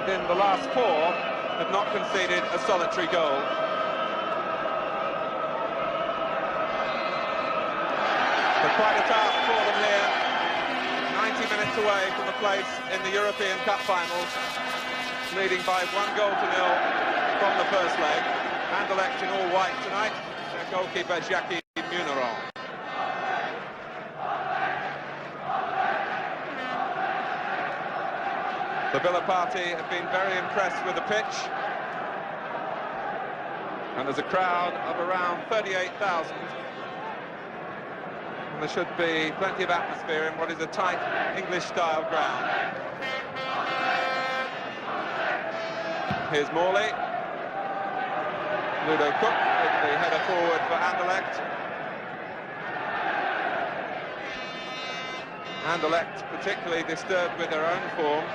and in the last 4 have not conceded a solitary goal. But quite a task for them here. 90 minutes away from a place in the European Cup finals, leading by 1-0 from the first leg. Anderlecht in all white tonight. Their goalkeeper Jacky Munaron. The Villa party have been very impressed with the pitch, and there's a crowd of around 38,000. And there should be plenty of atmosphere in what is a tight English-style ground. Here's Morley. Ludo Coeck with the header forward for Anderlecht. Anderlecht particularly disturbed with their own form.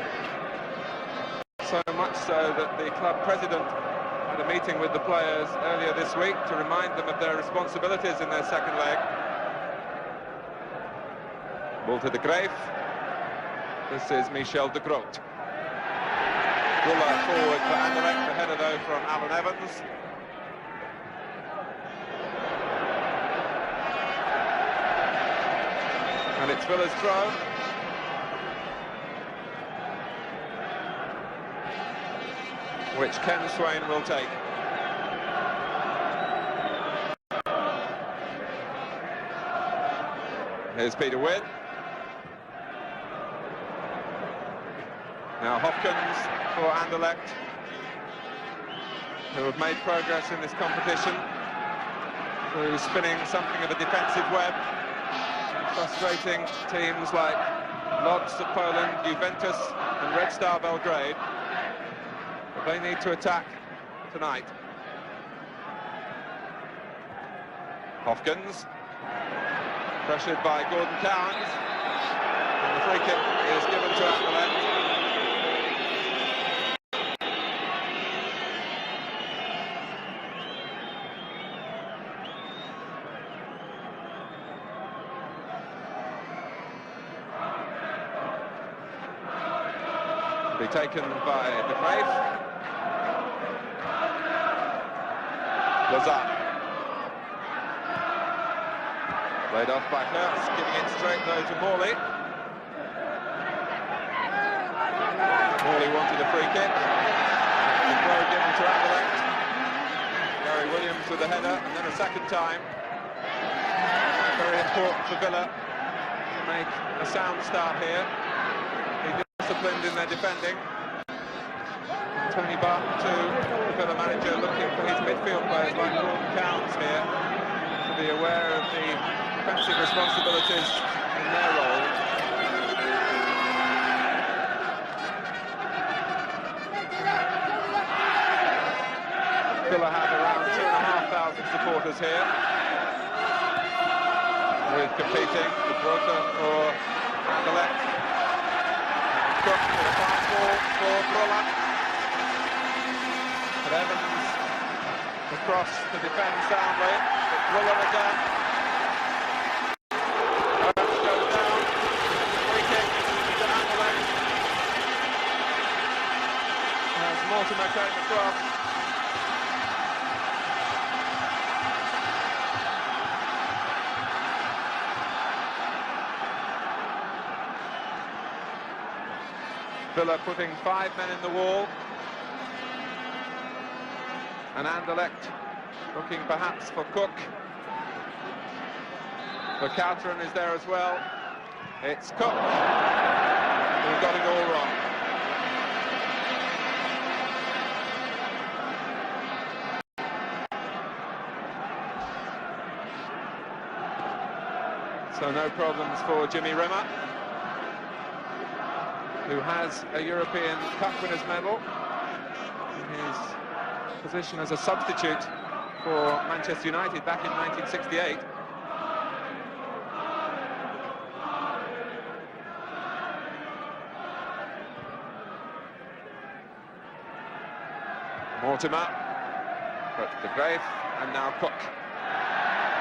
So much so that the club president had a meeting with the players earlier this week to remind them of their responsibilities in their second leg. Ball to the Greef. This is Michel de Groote. Brylle forward for Anderlecht, the header though from Alan Evans. And it's Villa's throw. Which Ken Swain will take. Here's Peter Wynn. Now Hofkens for Anderlecht, who have made progress in this competition through spinning something of a defensive web, frustrating teams like Lodz of Poland, Juventus and Red Star Belgrade. But they need to attack tonight. Hofkens, pressured by Gordon Cowans, and the free kick is given to Anderlecht. Be taken by the Greef. Lozano. Played off by Geurts, giving it straight though to Morley. Morley wanted a free kick. The throw given to Anderlecht. Gary Williams with the header, and then a second time. Very important for Villa to make a sound start here. Disciplined in their defending. Tony Barton too, the Villa manager, looking for his midfield players like Gordon Cowans here to be aware of the defensive responsibilities in their role. Villa have around 2,500 supporters here, with competing the Groote for Anderlecht. Cook with a pass ball for Brylle. But Evans across to defend soundly. Brylle again. Goes down. Free kick to Anderlecht. As Mortimer came across. Villa putting 5 men in the wall, and Anderlecht looking perhaps for Coeck. Vercauteren is there as well. It's Coeck who got it all wrong. So no problems for Jimmy Rimmer, who has a European Cup winners medal in his position as a substitute for Manchester United back in 1968. Mortimer, but the Greef, and now Coeck.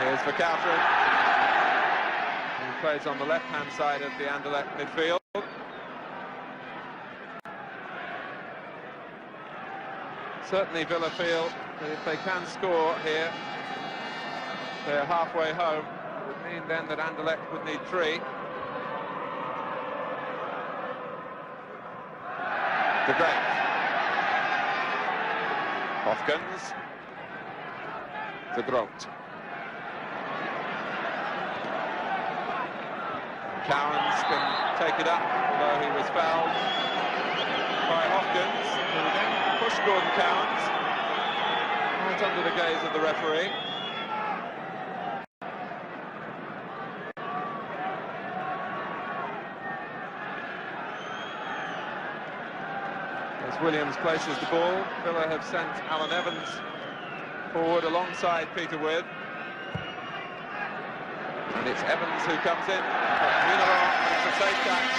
Here's Vercauteren, who plays on the left-hand side of the Anderlecht midfield. Certainly Villa feel that if they can score here, they're halfway home. It would mean then that Anderlecht would need 3. The Greef. Hofkens. The Groote. Cowan's can take it up, although he was fouled by Hofkens, who then pushed Gordon Cowans right under the gaze of the referee. As Williams places the ball, Villa have sent Alan Evans forward alongside Peter With. And it's Evans who comes in. Munaron, it's a safe catch.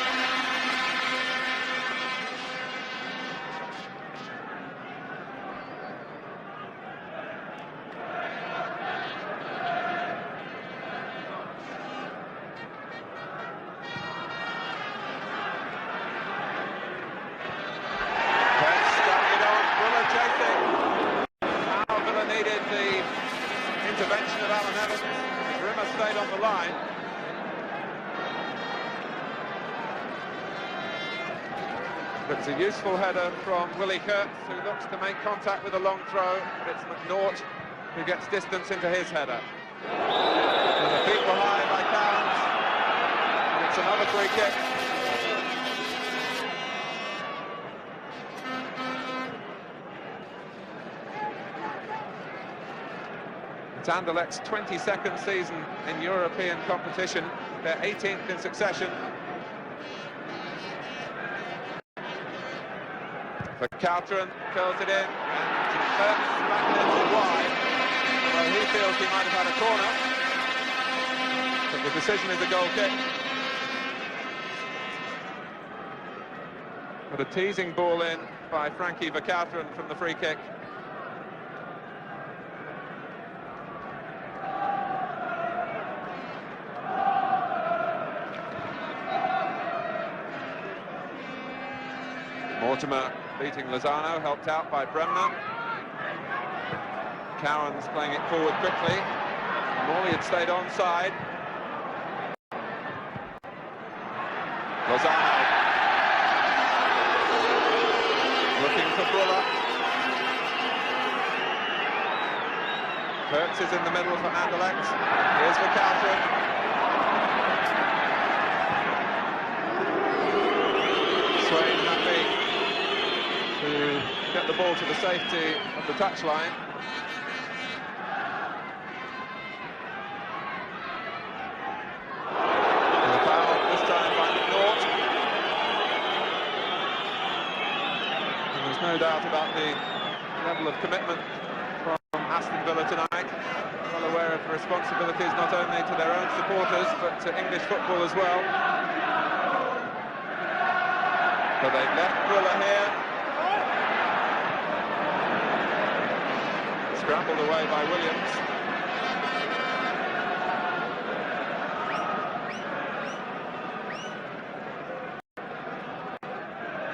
Intervention of Alan Evans. Rimmer stayed on the line. It's a useful header from Willy Geurts, who looks to make contact with a long throw, but it's McNaught who gets distance into his header. And the feet were high by Cowans, and it's another free kick. It's Anderlecht's 22nd season in European competition, their 18th in succession. Vercauteren curls it in, and Magnett's it wide. Well, he feels he might have had a corner, but the decision is a goal kick. But a teasing ball in by Frankie Vercauteren from the free kick. Mortimer beating Lozano, helped out by Bremner. Cowans playing it forward quickly. Morley had stayed onside. Lozano looking for Brylle. Geurts is in the middle for Anderlecht. Here's Vercauteren. Swain happy to get the ball to the safety of the touchline. And the foul this time by McNaught. And there's no doubt about the level of commitment from Aston Villa tonight. Well aware of the responsibilities not only to their own supporters but to English football as well. But they've left Brylle here. Scrambled away by Williams.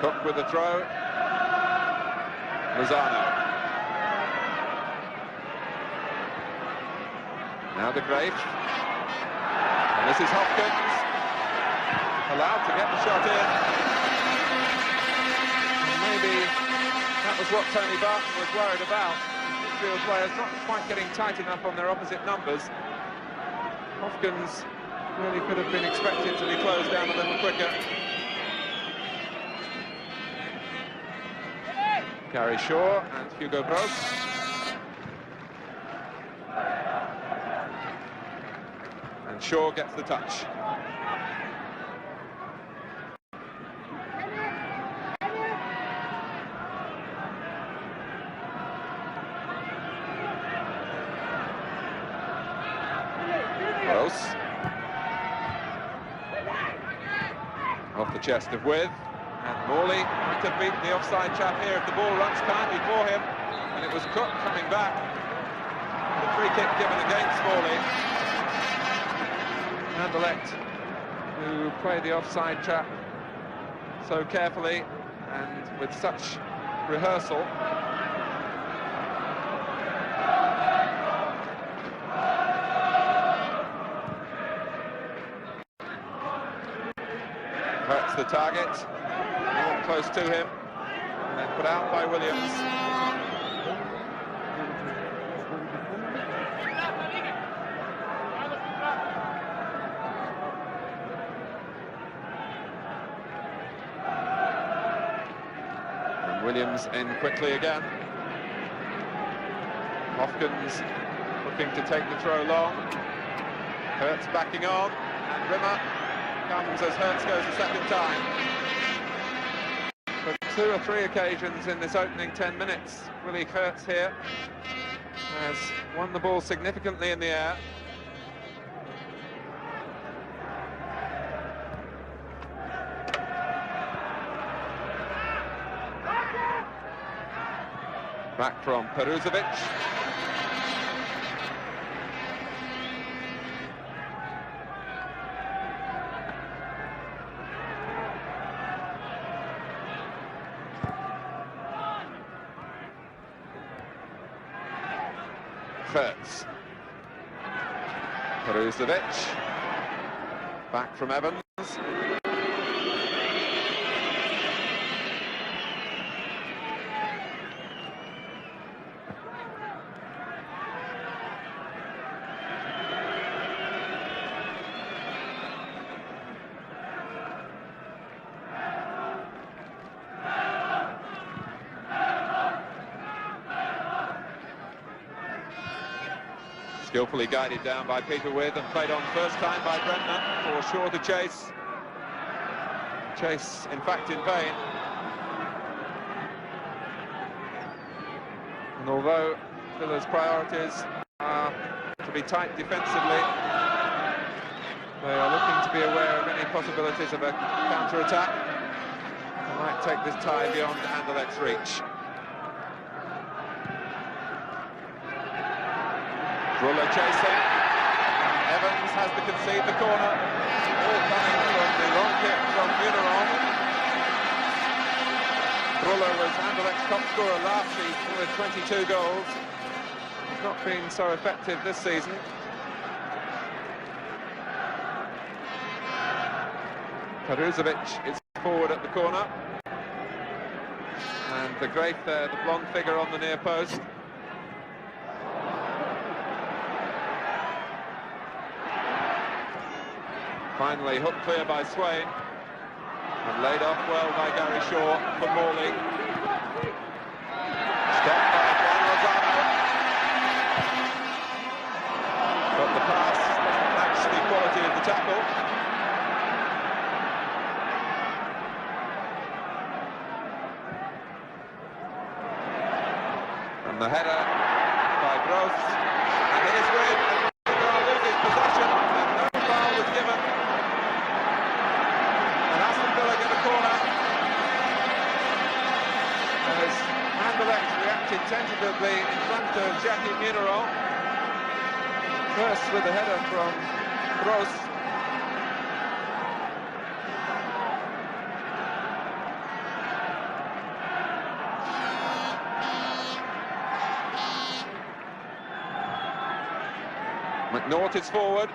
Coeck with the throw. Lozano. Now the Greef. And this is Hofkens. Allowed to get the shot in. And maybe that was what Tony Barton was worried about. Midfield players not quite getting tight enough on their opposite numbers. Hofkens really could have been expected to be closed down a little quicker. Gary Shaw and Hugo Broos. And Shaw gets the touch. Off the chest of With, and Morley might have beaten the offside chap here if the ball runs kindly for him, and it was Coeck coming back. The free kick given against Morley. Anderlecht, who played the offside trap so carefully and with such rehearsal, the target, more close to him, and then put out by Williams. And Williams in quickly again. Hofkens looking to take the throw long. Geurts backing on, and Rimmer comes as Geurts goes the second time. But 2 or 3 occasions in this opening 10 minutes, Willy Geurts here has won the ball significantly in the air. Back from Peruzović. Geurts. Peruzović. Back from Evans. Skillfully guided down by Peter With and played on first time by Brentner, for sure to chase. Chase, in fact, in vain. And although Villa's priorities are to be tight defensively, they are looking to be aware of any possibilities of a counter-attack. They might take this tie beyond Anderlecht's reach. Brylle chasing. Evans has to concede the corner. All coming from the long kick from Munaron. Brylle was Anderlecht's top scorer last season with 22 goals. He's not been so effective this season. Peruzović is forward at the corner. And the Greef there, the blonde figure on the near post. Finally hooked clear by Swain and laid off well by Gary Shaw for Morley. Stopped by Lozano. But the pass doesn't match the quality of the tackle. And the header by Groote. And here's With, and Munaron loses possession, and no foul was given. Get a corner as Anderlecht reacted tentatively in front of Jacky Munaron. First with a header from Groote. McNaught is forward.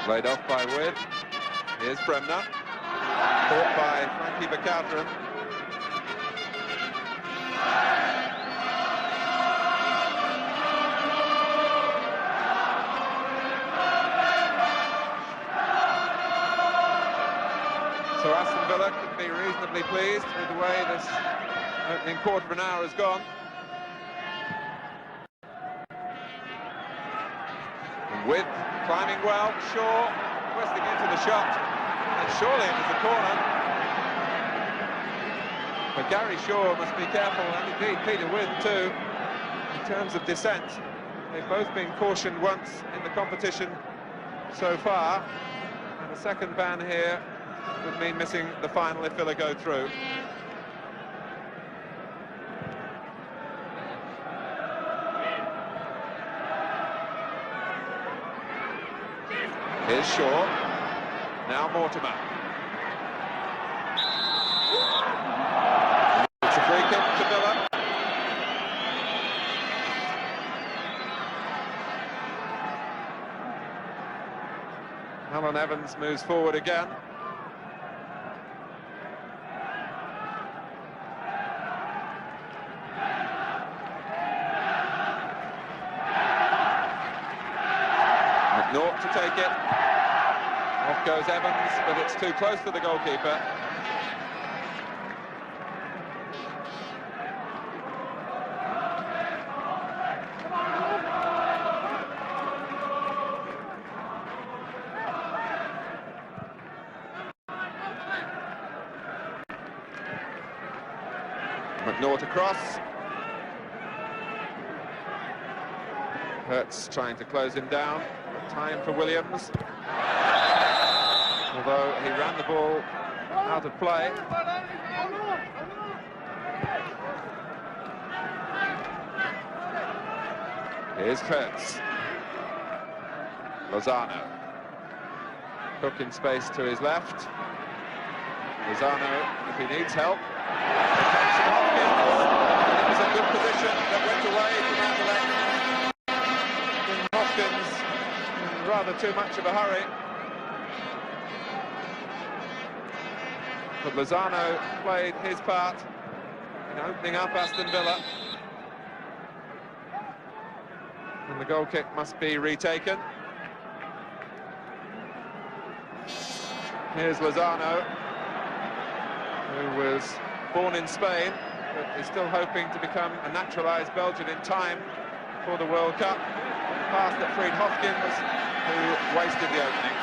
Played off by With. Here's Bremner. Caught by Vercauteren. So Aston Villa can be reasonably pleased with the way this opening quarter of an hour has gone. And With climbing well, Shaw twisting into the shot, and surely it was the corner. But Gary Shaw must be careful, and indeed Peter With too, in terms of descent. They've both been cautioned once in the competition so far, and a second ban here would mean missing the final if Villa go through. Here's Shaw. Now Mortimer. It's a free kick to Villa. Alan Evans moves forward again. McNaught to take it. Off goes Evans, but it's too close to the goalkeeper. McNaught across. Geurts trying to close him down. Time for Williams. Although he ran the ball out of play. Here's Geurts. Lozano. Cook in space to his left. Lozano, if he needs help. Hofkens. It was a good position that went away from Anderlecht. Hofkens, in rather too much of a hurry. But Lozano played his part in opening up Aston Villa. And the goal kick must be retaken. Here's Lozano, who was born in Spain, but is still hoping to become a naturalised Belgian in time for the World Cup. Pass that freed Hofkens, who wasted the opening.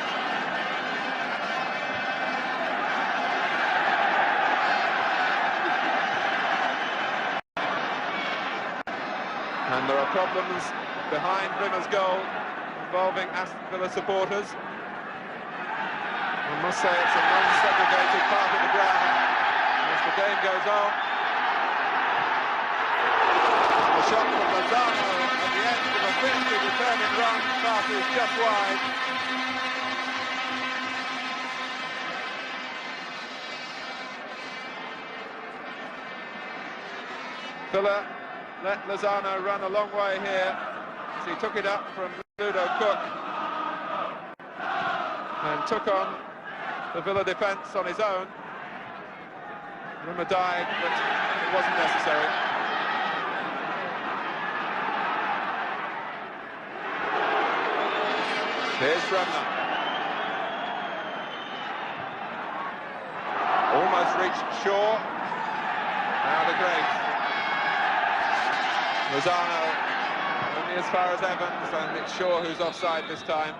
And there are problems behind Brimmer's goal involving Aston Villa supporters. I must say it's a non-segregated part of the ground as the game goes on. The shot from Lozano at the end of a fiercely determined run passes just wide. Villa let Lozano run a long way here as he took it up from Ludo Coeck and took on the Villa defence on his own. Rimmer died, but it wasn't necessary. Here's Frimann. Almost reached Shaw. Now to Greef. Lozano only as far as Evans, and it's Shaw who's offside this time.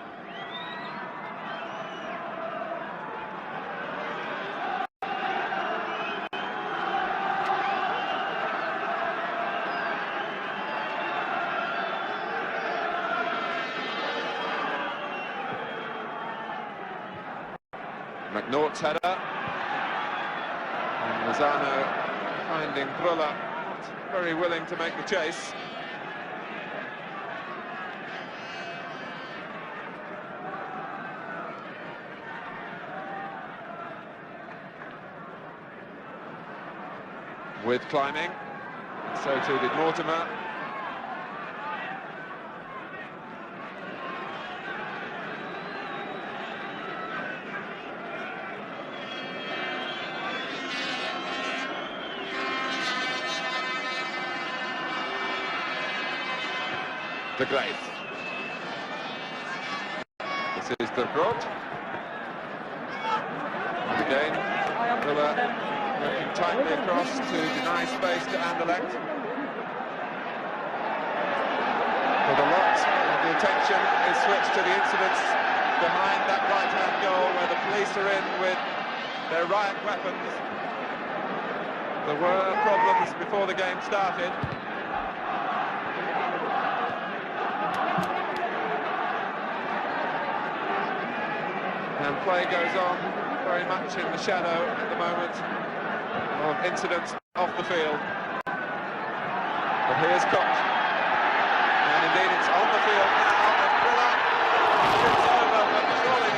McNaught's header, and Lozano finding Brylle not very willing to make the chase. With climbing, so too did Mortimer. The Greef. This is the Groote. And again, Brylle working tightly across to deny space to Anderlecht. But a lot of the attention is switched to the incidents behind that right-hand goal where the police are in with their riot weapons. There were problems before the game started. And play goes on very much in the shadow at the moment of incidents off the field. But here's Coeck. And indeed it's on the field now, and Brylle trips over, but surely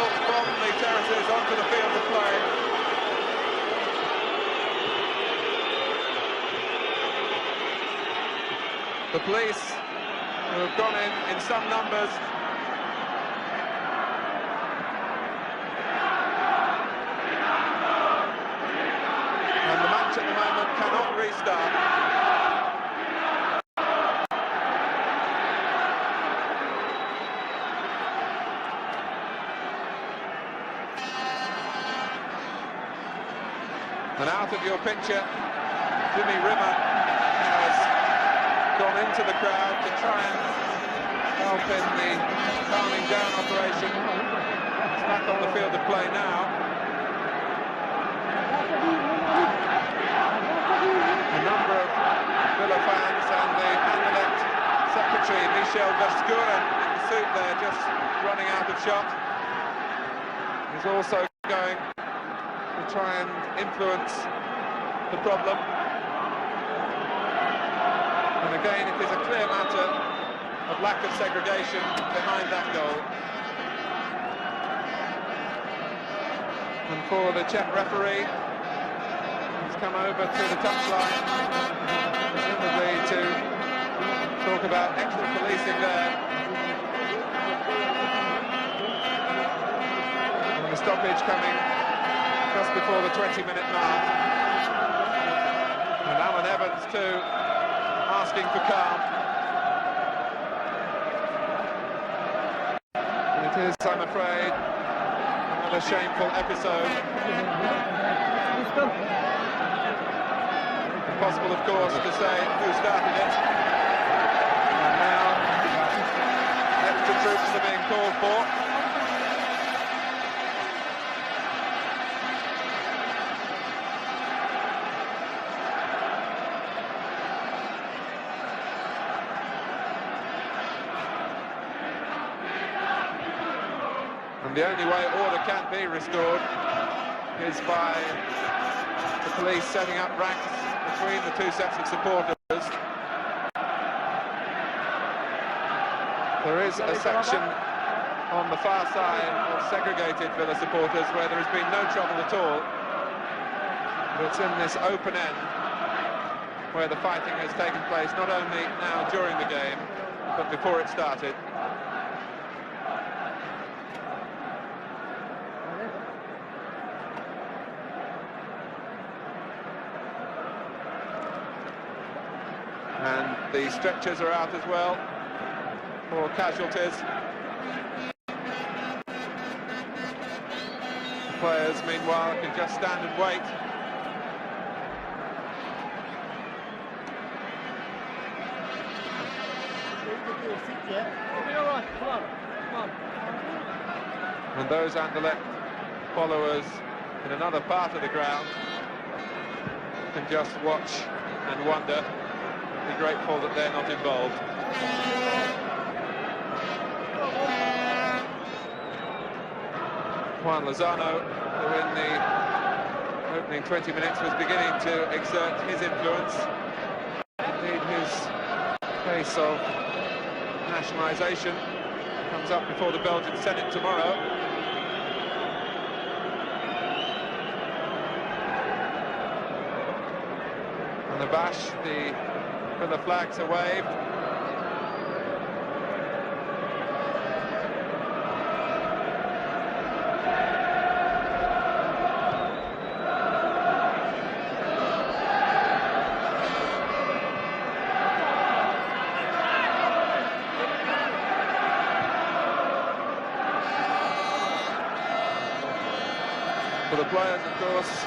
catapult from the terraces onto the field of play. The police, who have gone in some numbers, and the match at the moment cannot restart. And out of your picture, Jimmy Rimmer has gone into the crowd to try and help in the calming down operation. He's back on the field of play now. A number of Villa fans and the Anderlecht secretary, Michel in the suit there, just running out of shot. He's also going to try and influence the problem. And again, it is a clear matter of lack of segregation behind that goal. And for the Czech referee, he's come over to the touchline, presumably to talk about extra policing there. And the stoppage coming just before the 20-minute mark. And Alan Evans too, asking for calm. And it is, I'm afraid, another shameful episode. Impossible, of course, to say who started it. And now, extra troops are being called for. The only way order can be restored is by the police setting up ranks between the two sets of supporters. There is a section on the far side of segregated Villa supporters where there has been no trouble at all. But it's in this open end where the fighting has taken place, not only now during the game, but before it started. And the stretchers are out as well for casualties. The players, meanwhile, can just stand and wait. And those Anderlecht followers in another part of the ground can just watch and wonder. Be grateful that they're not involved. Juan Lozano, who in the opening 20 minutes was beginning to exert his influence, indeed his case of nationalisation comes up before the Belgian Senate tomorrow. On the bash, the flags are waved. For the players, of course,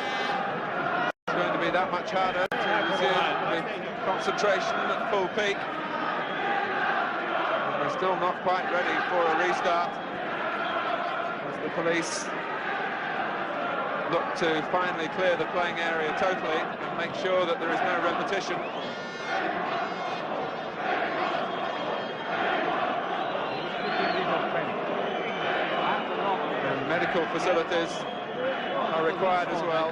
it's going to be that much harder to resume the concentration at full peak. And we're still not quite ready for a restart as the police look to finally clear the playing area totally and make sure that there is no repetition. And medical facilities are required as well.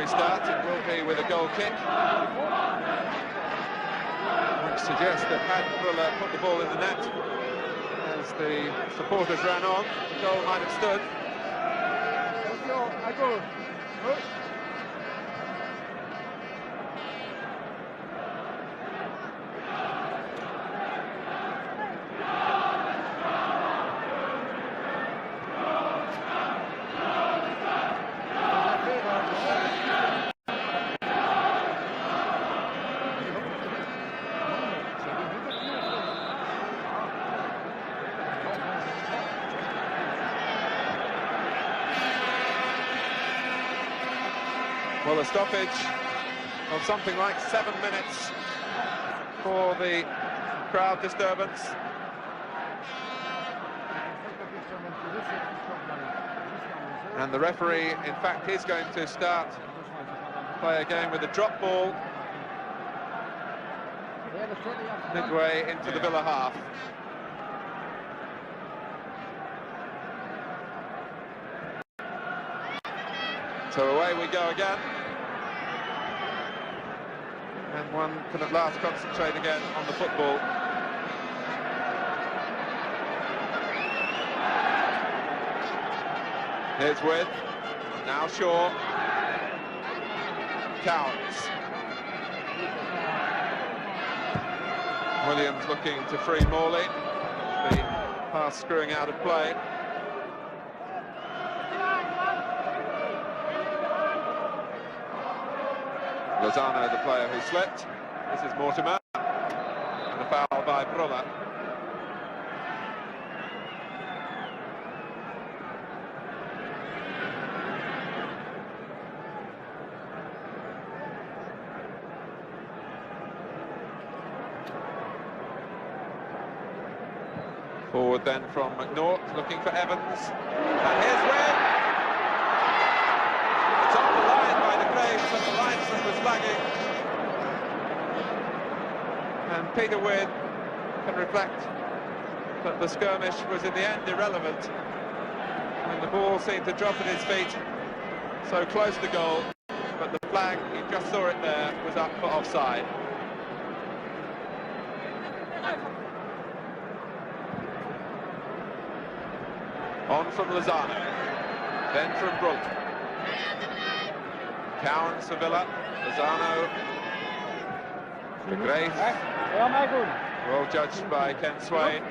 complimentary start. It will be with a goal kick, which suggests that had Brylle put the ball in the net as the supporters ran on, the goal might have stood. Well, a stoppage of something like 7 minutes for the crowd disturbance. And the referee, in fact, is going to start play again with a drop ball midway into the Villa half. So away we go again. And one can at last concentrate again on the football. Here's With. Now Shaw. Counts. Williams looking to free Morley. The pass screwing out of play. Lozano, the player who slipped. This is Mortimer. And a foul by Brylle. Forward then from McNaught, looking for Evans. And here's Webb. It's on the line by the Greef, but the linesman was lagging. And Peter Wynn can reflect that the skirmish was in the end irrelevant when the ball seemed to drop at his feet so close to goal, but the flag, he just saw it there, was up for offside. On from Lozano, then from Brylle. Cowan for Villa, Lozano, the Greef, well judged by Ken Swain.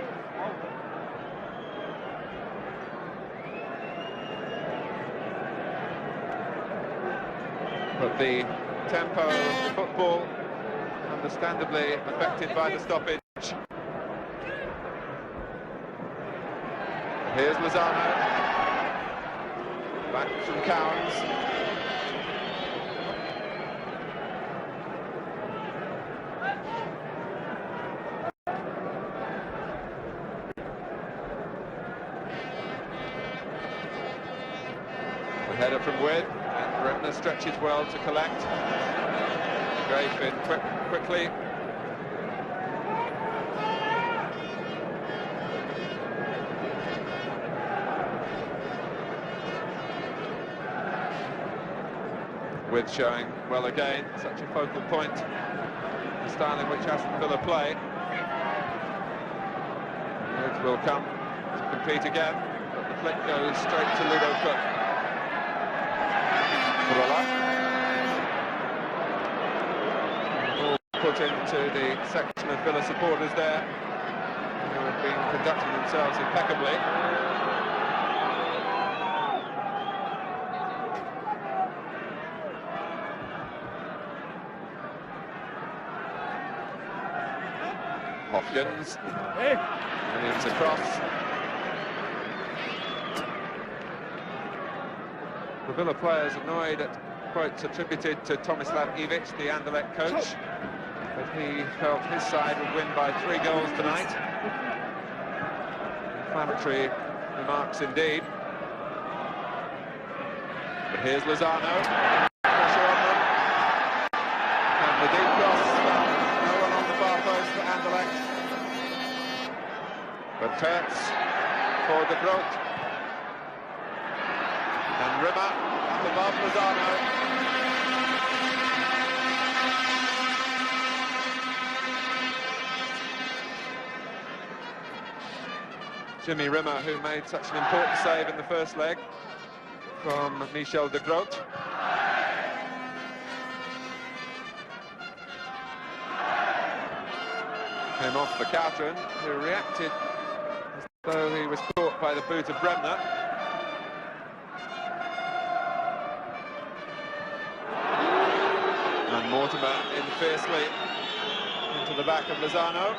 But the tempo of the football, understandably affected by the stoppage. Here's Lozano, back from Cowans. The header from Wynn, and Brylle stretches well to collect. Greif in quickly. With showing well again, such a focal point, the style in which Aston Villa play. It will come to compete again, but the flick goes straight to Ludo Coeck. Ball put into the section of Villa supporters there, who have been conducting themselves impeccably. Hofkens, Williams across. The Villa players annoyed at quotes attributed to Tomislav Ivić, the Anderlecht coach, but he felt his side would win by 3 goals tonight. Inflammatory remarks indeed. But here's Lozano, pressure on them, and the deep cross. No one on the far post for Anderlecht. But Geurts for the Groote. And Rimmer up above Lozano. Jimmy Rimmer, who made such an important save in the first leg from Michel de Groote. Came off Vercauteren, who reacted as though he was caught by the boot of Bremner. And Mortimer in fiercely into the back of Lozano.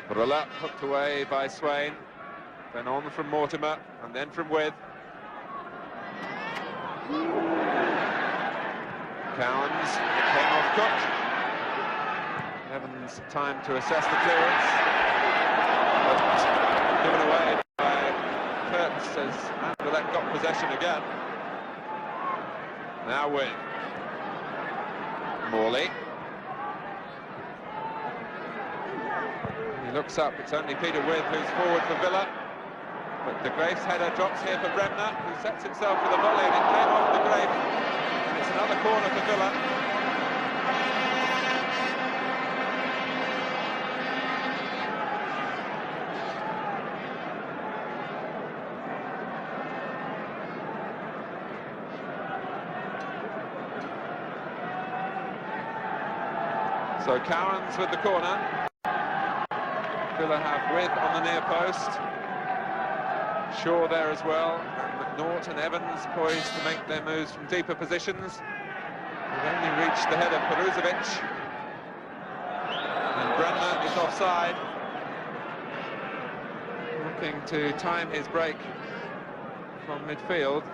Brylle hooked away by Swain, then on from Mortimer, and then from With. Cowans came off Coeck. Evans time to assess the clearance, but given away by Geurts as Anderlecht got possession again. Now With. Morley. He looks up, it's only Peter With who's forward for Villa. But de Greef's header drops here for Bremner, who sets himself for the volley, and it came off de Greef. And it's another corner for Villa. So Cowans with the corner. Villa have With on the near post. Shaw there as well. McNaught and Evans poised to make their moves from deeper positions. They've only reached the head of Peruzović. And Bremner is offside. Looking to time his break from midfield.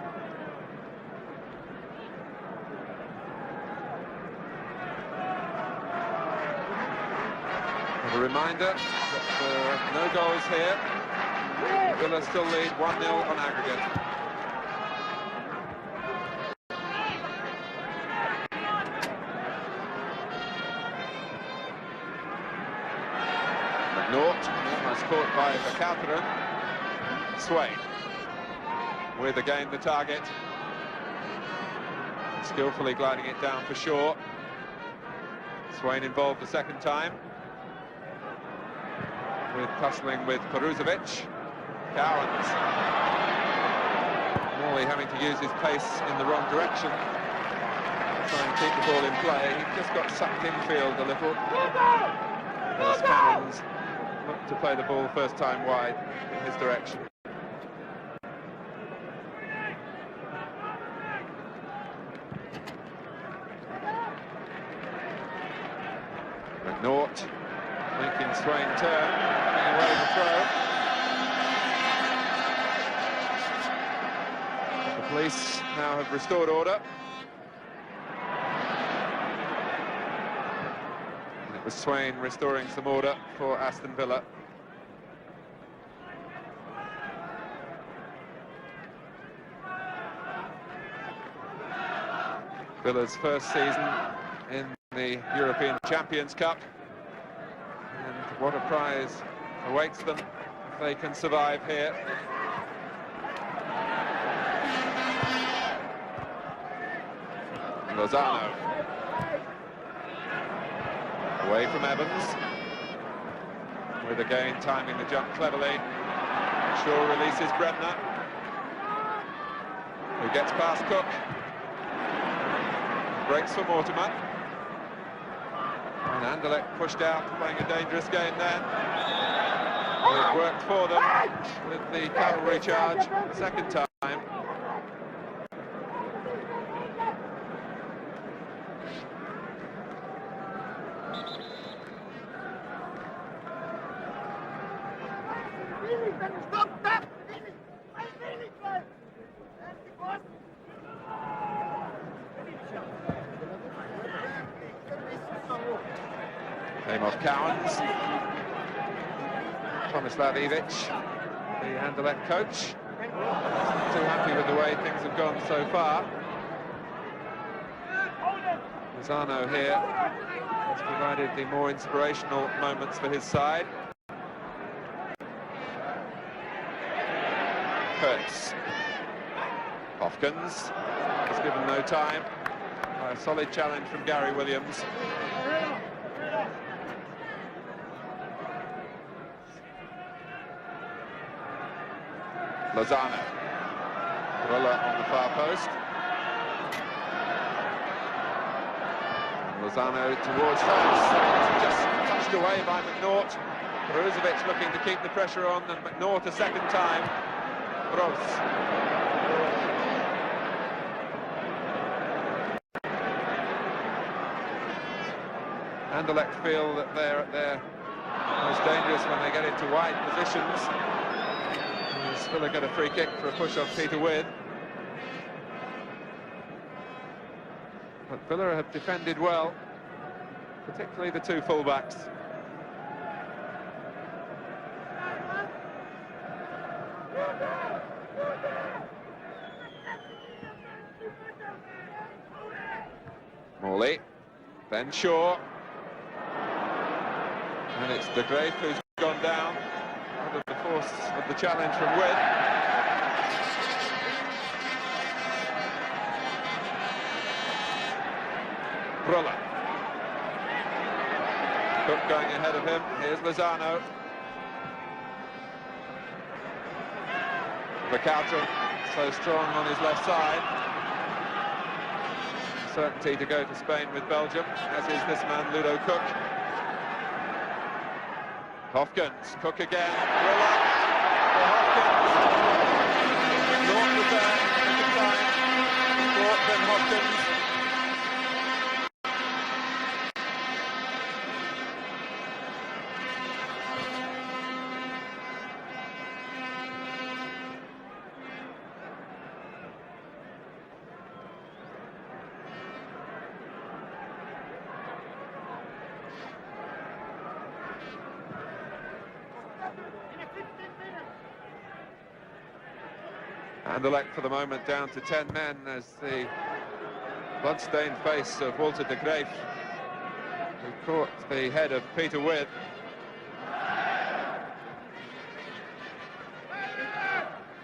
A reminder that there are no goals here. Villa still lead 1-0 on aggregate. McNaught, almost caught by Vercauteren. Swain, with again the target. Skillfully gliding it down for Shaw. Swain involved the second time, with tussling with Peruzović. Cowans. Morley having to use his pace in the wrong direction, trying to keep the ball in play. He just got sucked infield a little as Cowans looked to play the ball first time wide in his direction. McNaught making Swain turn, getting away the throw. The police now have restored order. And it was Swain restoring some order for Aston Villa. Villa's first season in the European Champions Cup. And what a prize awaits them if they can survive here. Lozano. Away from Evans. With again timing the jump cleverly. Shaw releases Bremner, who gets past Coeck. Breaks for Mortimer. And Anderlecht pushed out, playing a dangerous game then. It worked for them with the cavalry charge the second time. Came off Cowans. Tomislav Ivić, the Anderlecht coach. Not too happy with the way things have gone so far. Lozano here has provided the more inspirational moments for his side. Geurts. Hofkens. was given no time. A solid challenge from Gary Williams. Lozano. Brylle on the far post. And Lozano towards France. Just touched away by McNaught. Peruzović looking to keep the pressure on, and McNaught a second time. Gross. Anderlecht feel that they're at their most dangerous when they get into wide positions. Villa get a free kick for a push off Peter With. But Villa have defended well, particularly the two fullbacks. Morley, then Shaw. And it's De Greef who's gone down under the force of the challenge from With. Brylle. Coeck going ahead of him. Here's Lozano. Vercauteren so strong on his left side. Certainty to go to Spain with Belgium, as is this man Ludo Coeck. Hofkens, Coeck again, Brylle for Hofkens. North was there at the time. Brought then Hofkens. Anderlecht for the moment down to 10 men as the blood-stained face of Walter de Greef, who caught the head of Peter With.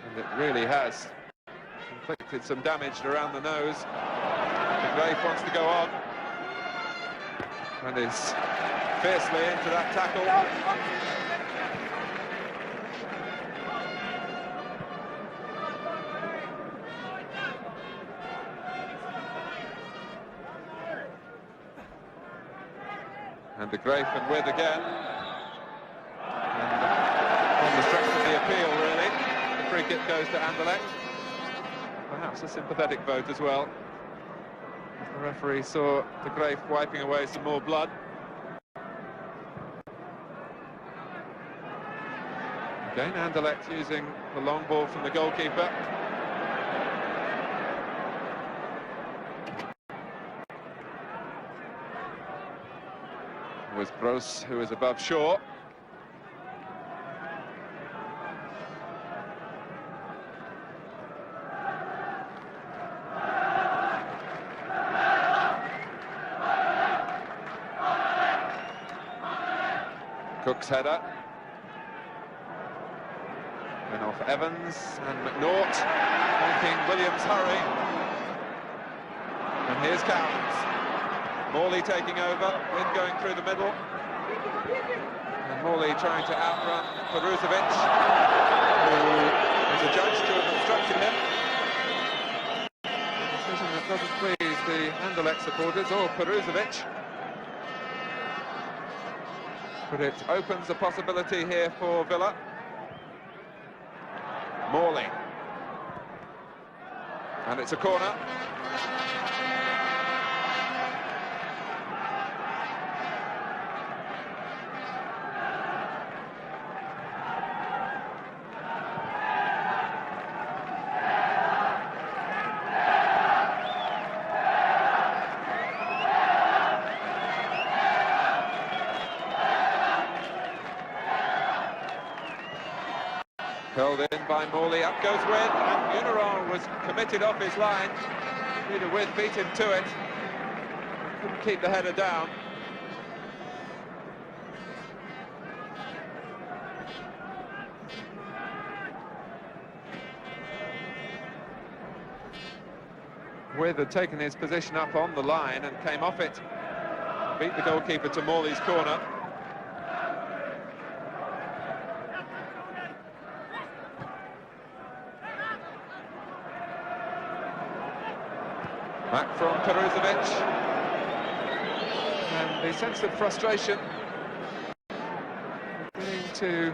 And it really has inflicted some damage around the nose. De Greef wants to go on and is fiercely into that tackle. And De Greef and With again. And on the strength of the appeal, really, the free kick goes to Anderlecht. Perhaps a sympathetic vote as well. The referee saw De Greef wiping away some more blood. Again, Anderlecht using the long ball from the goalkeeper. It was Gross who was above Shaw. Coeck's header. Then off Evans and McNaught, making Williams hurry. And here's Cowens. Morley taking over, Wind going through the middle. And Morley trying to outrun Peruzović, who is adjudged to have obstructed him. A decision that doesn't please the Anderlecht supporters or Peruzović. But it opens a possibility here for Villa. Morley. And it's a corner. Held in by Morley, up goes With, and Munaron was committed off his line. Peter With beat him to it. Couldn't keep the header down. With had taken his position up on the line and came off it. Beat the goalkeeper to Morley's corner. Back from Peruzović. And the sense of frustration beginning to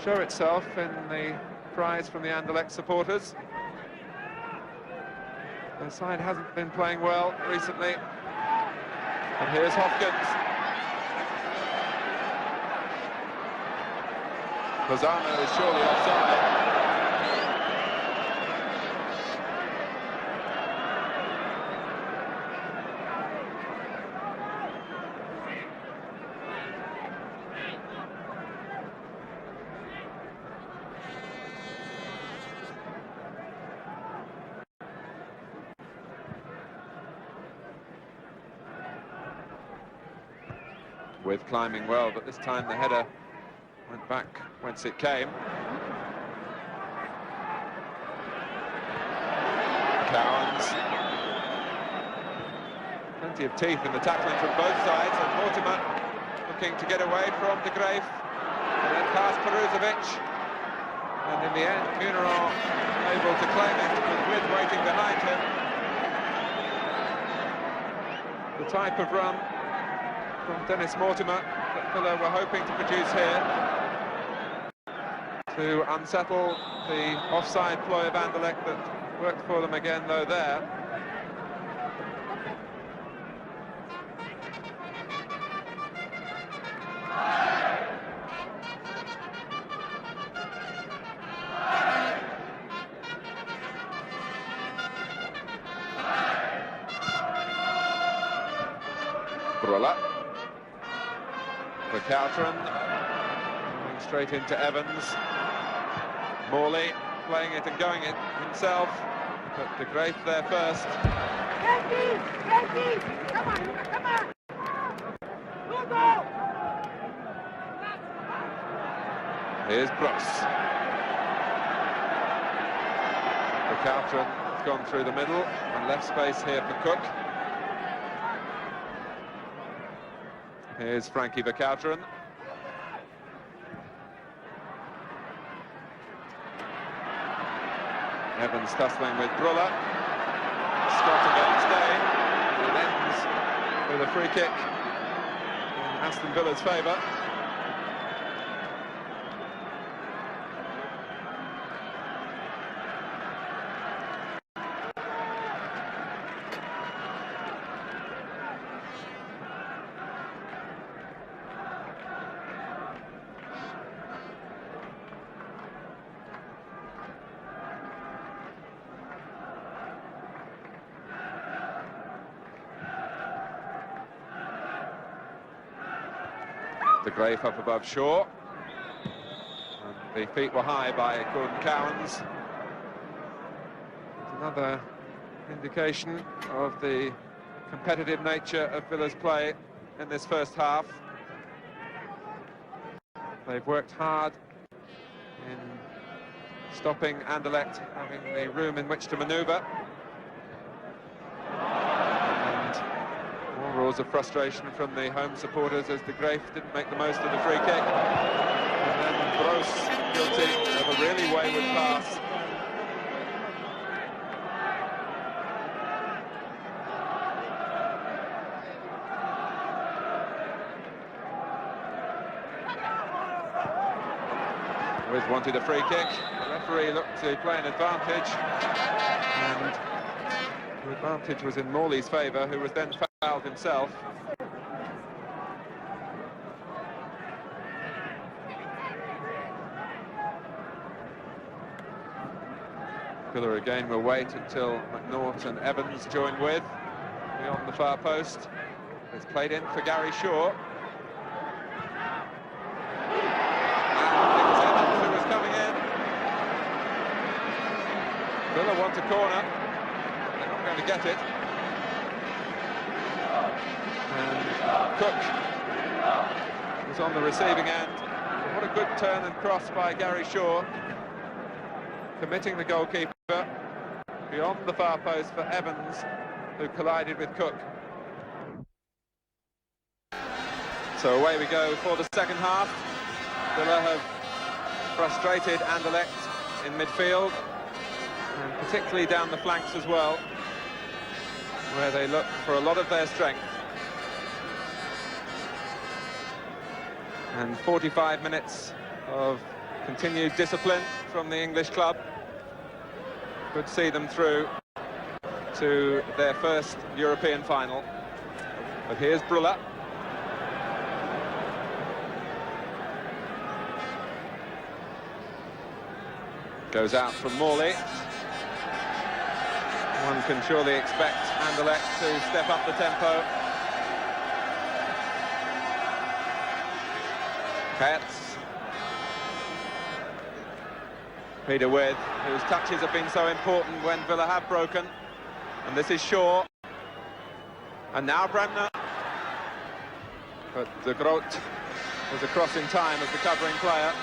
show itself in the cries from the Anderlecht supporters. The side hasn't been playing well recently. And here's Hofkens. Lozano is surely offside. With climbing well, but this time the header went back whence it came. Cowans. Plenty of teeth in the tackling from both sides, and Mortimer looking to get away from de Greef, and then past Peruzović. And in the end, Munaron able to claim it with Brylle waiting behind him. The type of run from Dennis Mortimer that Villa were hoping to produce here to unsettle the offside ploy of Anderlecht that worked for them again, though there. Brylle. Vercauteren going straight into Evans. Morley playing it and going it himself, but de Greef there first. Jacky! Jacky! Come on, come on! Ludo! Here's Brooks. Vercauteren has gone through the middle and left space here for Coeck. Here's Frankie Vercauteren. Evans tussling with Brylle. Scott against Stade. It ends with a free kick in Aston Villa's favour. De Greef up above Shaw, and the feet were high by Gordon Cowans. Another indication of the competitive nature of Villa's play in this first half. They've worked hard in stopping Anderlecht having the room in which to manoeuvre. Roars of frustration from the home supporters as de Greef didn't make the most of the free kick. And then Gross guilty of a really wayward pass. With wanted a free kick. The referee looked to play an advantage. And the advantage was in Morley's favour, who was then fouled himself. Villa again will wait until McNaught and Evans join with beyond the far post. It's played in for Gary Shaw. And it was Evans who was coming in. Villa want a corner. They're not going to get it. And Coeck was on the receiving end. What a good turn and cross by Gary Shaw, committing the goalkeeper. beyond the far post for Evans, who collided with Coeck. So away we go for the second half. Brylle have frustrated Anderlecht in midfield, and particularly down the flanks as well, where they look for a lot of their strength. And 45 minutes of continued discipline from the English club could see them through to their first European final. But here's Brylle. Goes out from Morley. One can surely expect Anderlecht to step up the tempo. Geurts. Peter With, whose touches have been so important when Villa have broken. And this is Shaw. And now Bremner. But the Groote was across in time as the covering player.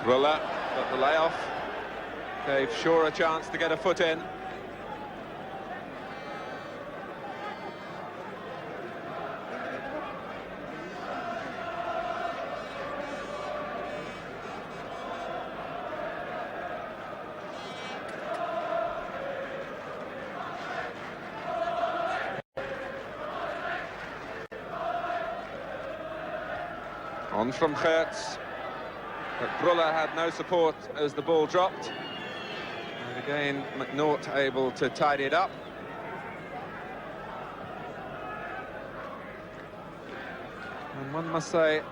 Brylle, but the layoff gave Shaw a chance to get a foot in. On from Geurts. But Brylle had no support as the ball dropped. And again, McNaught able to tidy it up. And one must say,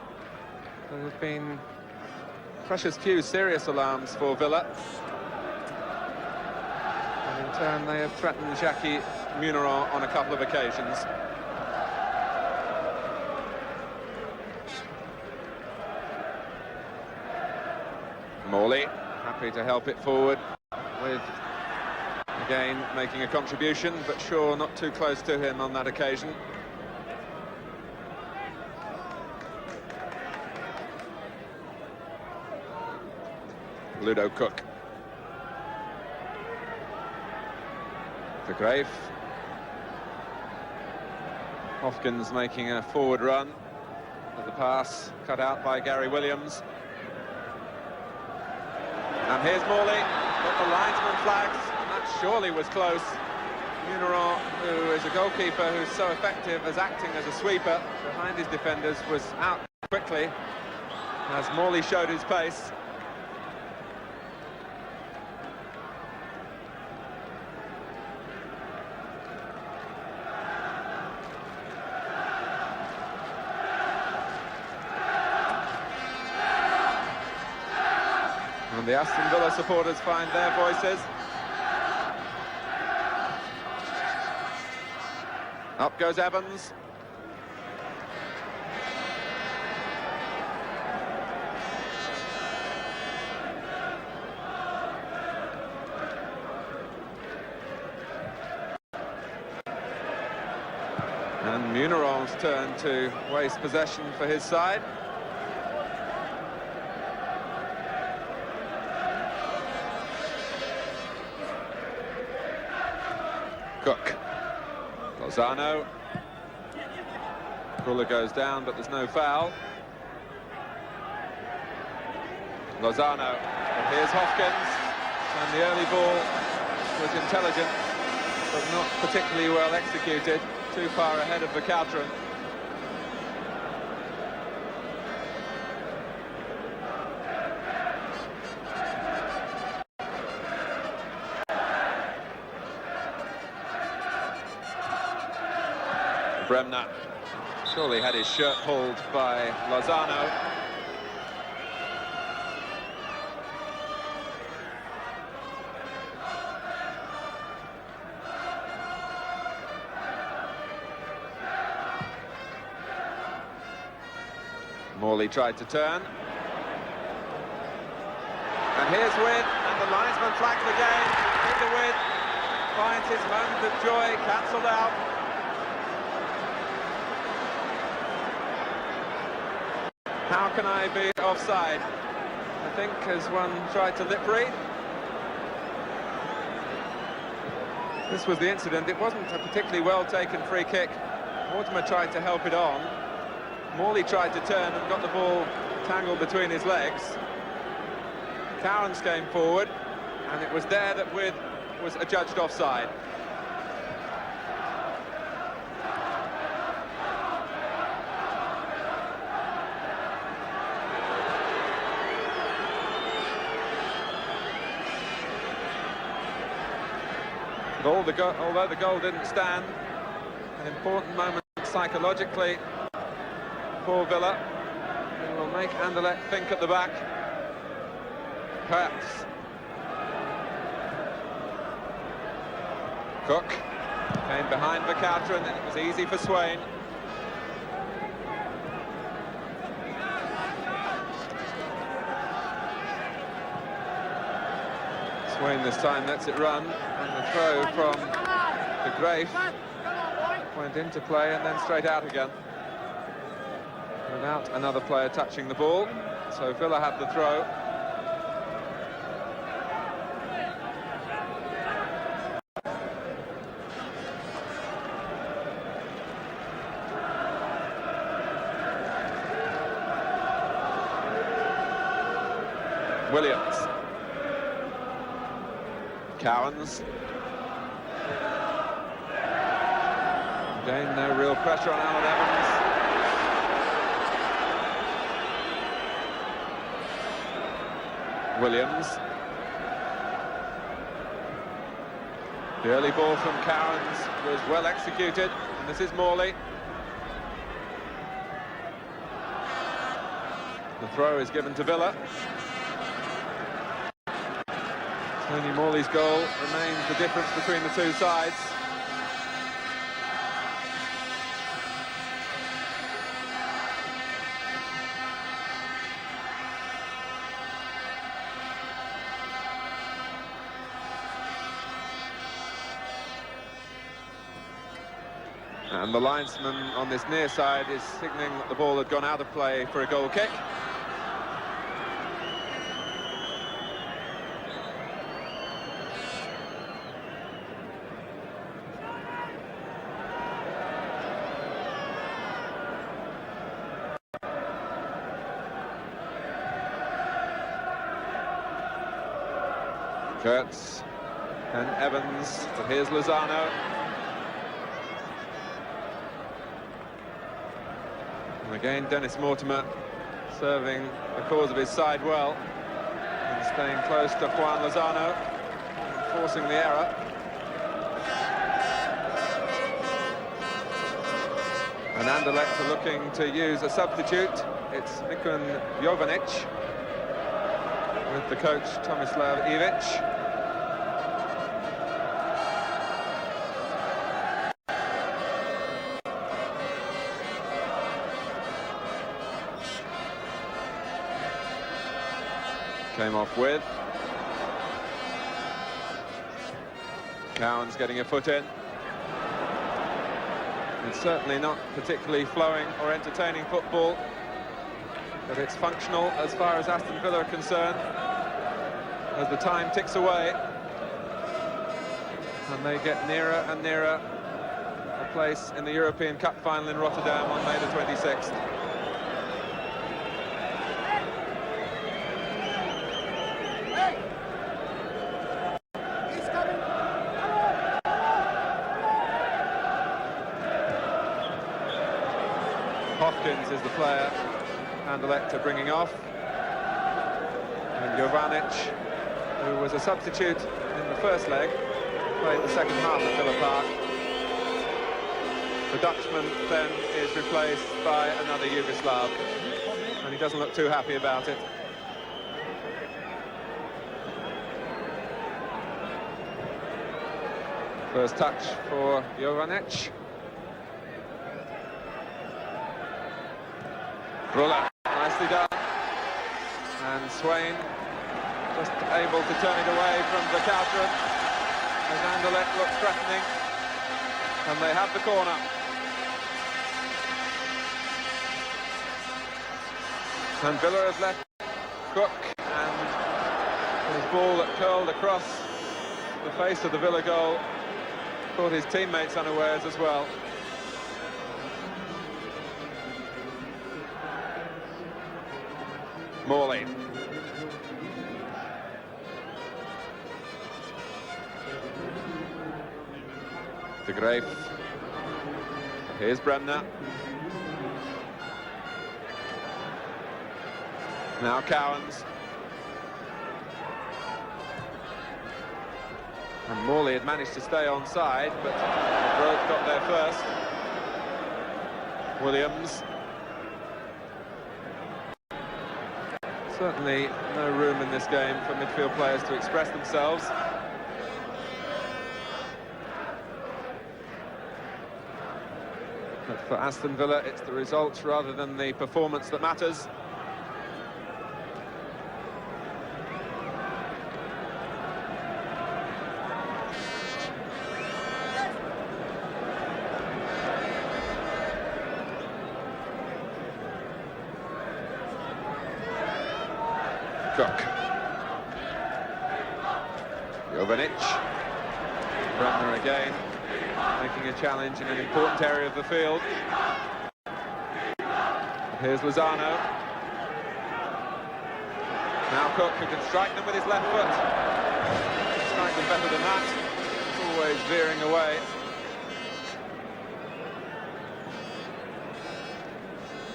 there have been precious few serious alarms for Villa. And in turn, they have threatened Jacky Munaron on a couple of occasions. Morley, happy to help it forward with, again, making a contribution, but Shaw not too close to him on that occasion. Ludo Coeck. For Greef. Hofkens making a forward run, but the pass cut out by Gary Williams. And here's Morley, but the linesman flags, and that surely was close. Munaron, who is a goalkeeper who's so effective as acting as a sweeper behind his defenders, was out quickly as Morley showed his pace. And the Aston Villa supporters find their voices. Up goes Evans. And Munaron's turn to waste possession for his side. Coeck. Lozano. Brylle goes down, but there's no foul. Lozano. And here's Hofkens. And the early ball was intelligent, but not particularly well executed. Too far ahead of Vercauteren. Bremner surely had his shirt pulled by Lozano. Morley tried to turn. And here's With, and the linesman flags again. Peter With finds his moment of joy cancelled out. How can I be offside? I think, as one tried to lip read. This was the incident. It wasn't a particularly well-taken free kick. Mortimer tried to help it on. Morley tried to turn and got the ball tangled between his legs. Cowans came forward, and it was there that With was adjudged offside. Although the goal didn't stand, an important moment psychologically for Villa. It will make Anderlecht think at the back. Perhaps. Coeck came behind Vercauteren, and it was easy for Swain. Swain this time lets it run, and the throw from the Greef went into play and then straight out again, without another player touching the ball. So Villa had the throw. Williams. Cowans. Again, no real pressure on Alan Evans. Williams. The early ball from Cowans was well executed, and this is Morley. The throw is given to Villa. Tony Morley's goal remains the difference between the two sides. And the linesman on this near side is signalling that the ball had gone out of play for a goal kick. Geurts and Evans, but here's Lozano. And again, Dennis Mortimer serving the cause of his side well, and staying close to Juan Lozano, and forcing the error. And Anderlecht are looking to use a substitute. It's Mićun Jovanić, with the coach Tomislav Ivić. Came off with. Cowans getting a foot in. It's certainly not particularly flowing or entertaining football, but it's functional as far as Aston Villa are concerned, as the time ticks away and they get nearer and nearer a place in the European Cup final in Rotterdam on May the 26th. Hofkens is the player Anderlecht are bringing off, and Jovanić, who was a substitute in the first leg, played the second half at Villa Park. The Dutchman then is replaced by another Yugoslav, and he doesn't look too happy about it. First touch for Jovanić. Brylle, nicely done. And Swain just able to turn it away from Vercauteren as Anderlecht looks threatening, and they have the corner. And Villa has left Coeck His ball that curled across the face of the Villa goal caught his teammates unawares as well. Morley. De Greef. Here's Bremner. Now Cowans. And Morley had managed to stay onside, but Groote got there first. Williams. Certainly no room in this game for midfield players to express themselves. But for Aston Villa, it's the results rather than the performance that matters. Coeck. Jovanić. Bremner again, making a challenge in an important area of the field. Here's Lozano. Now Coeck, who can strike them with his left foot. Strike them better than that. It's always veering away.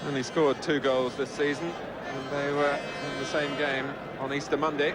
Only scored 2 goals this season, and they were in the same game on Easter Monday.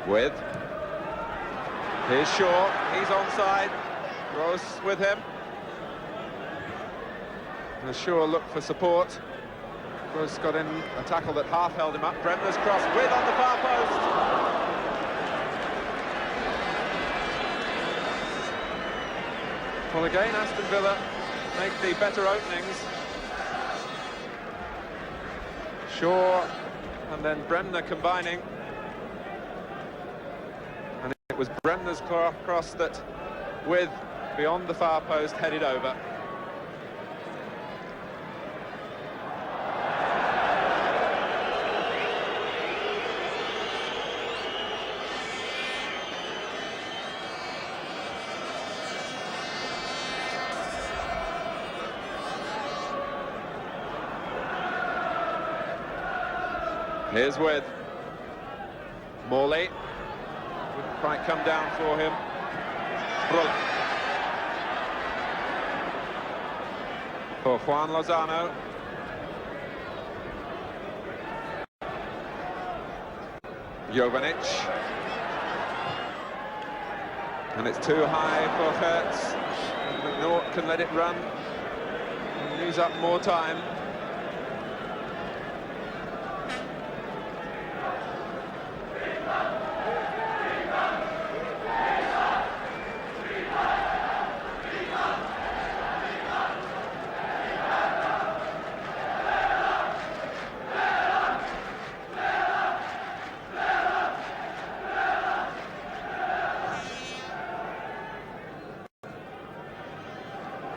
With. Here's Shaw, he's onside. Gross with him. And Shaw looked for support. Gross got in a tackle that half held him up. Bremner's cross with on the far post. Well, again, Aston Villa make the better openings. Shaw and then Bremner combining. It was Bremner's cross that, with beyond the far post, headed over. Here's with Morley. Wouldn't quite come down for him. Brylle. For Juan Lozano. Jovanić. And it's too high for Geurts. McNaught can let it run and use up more time.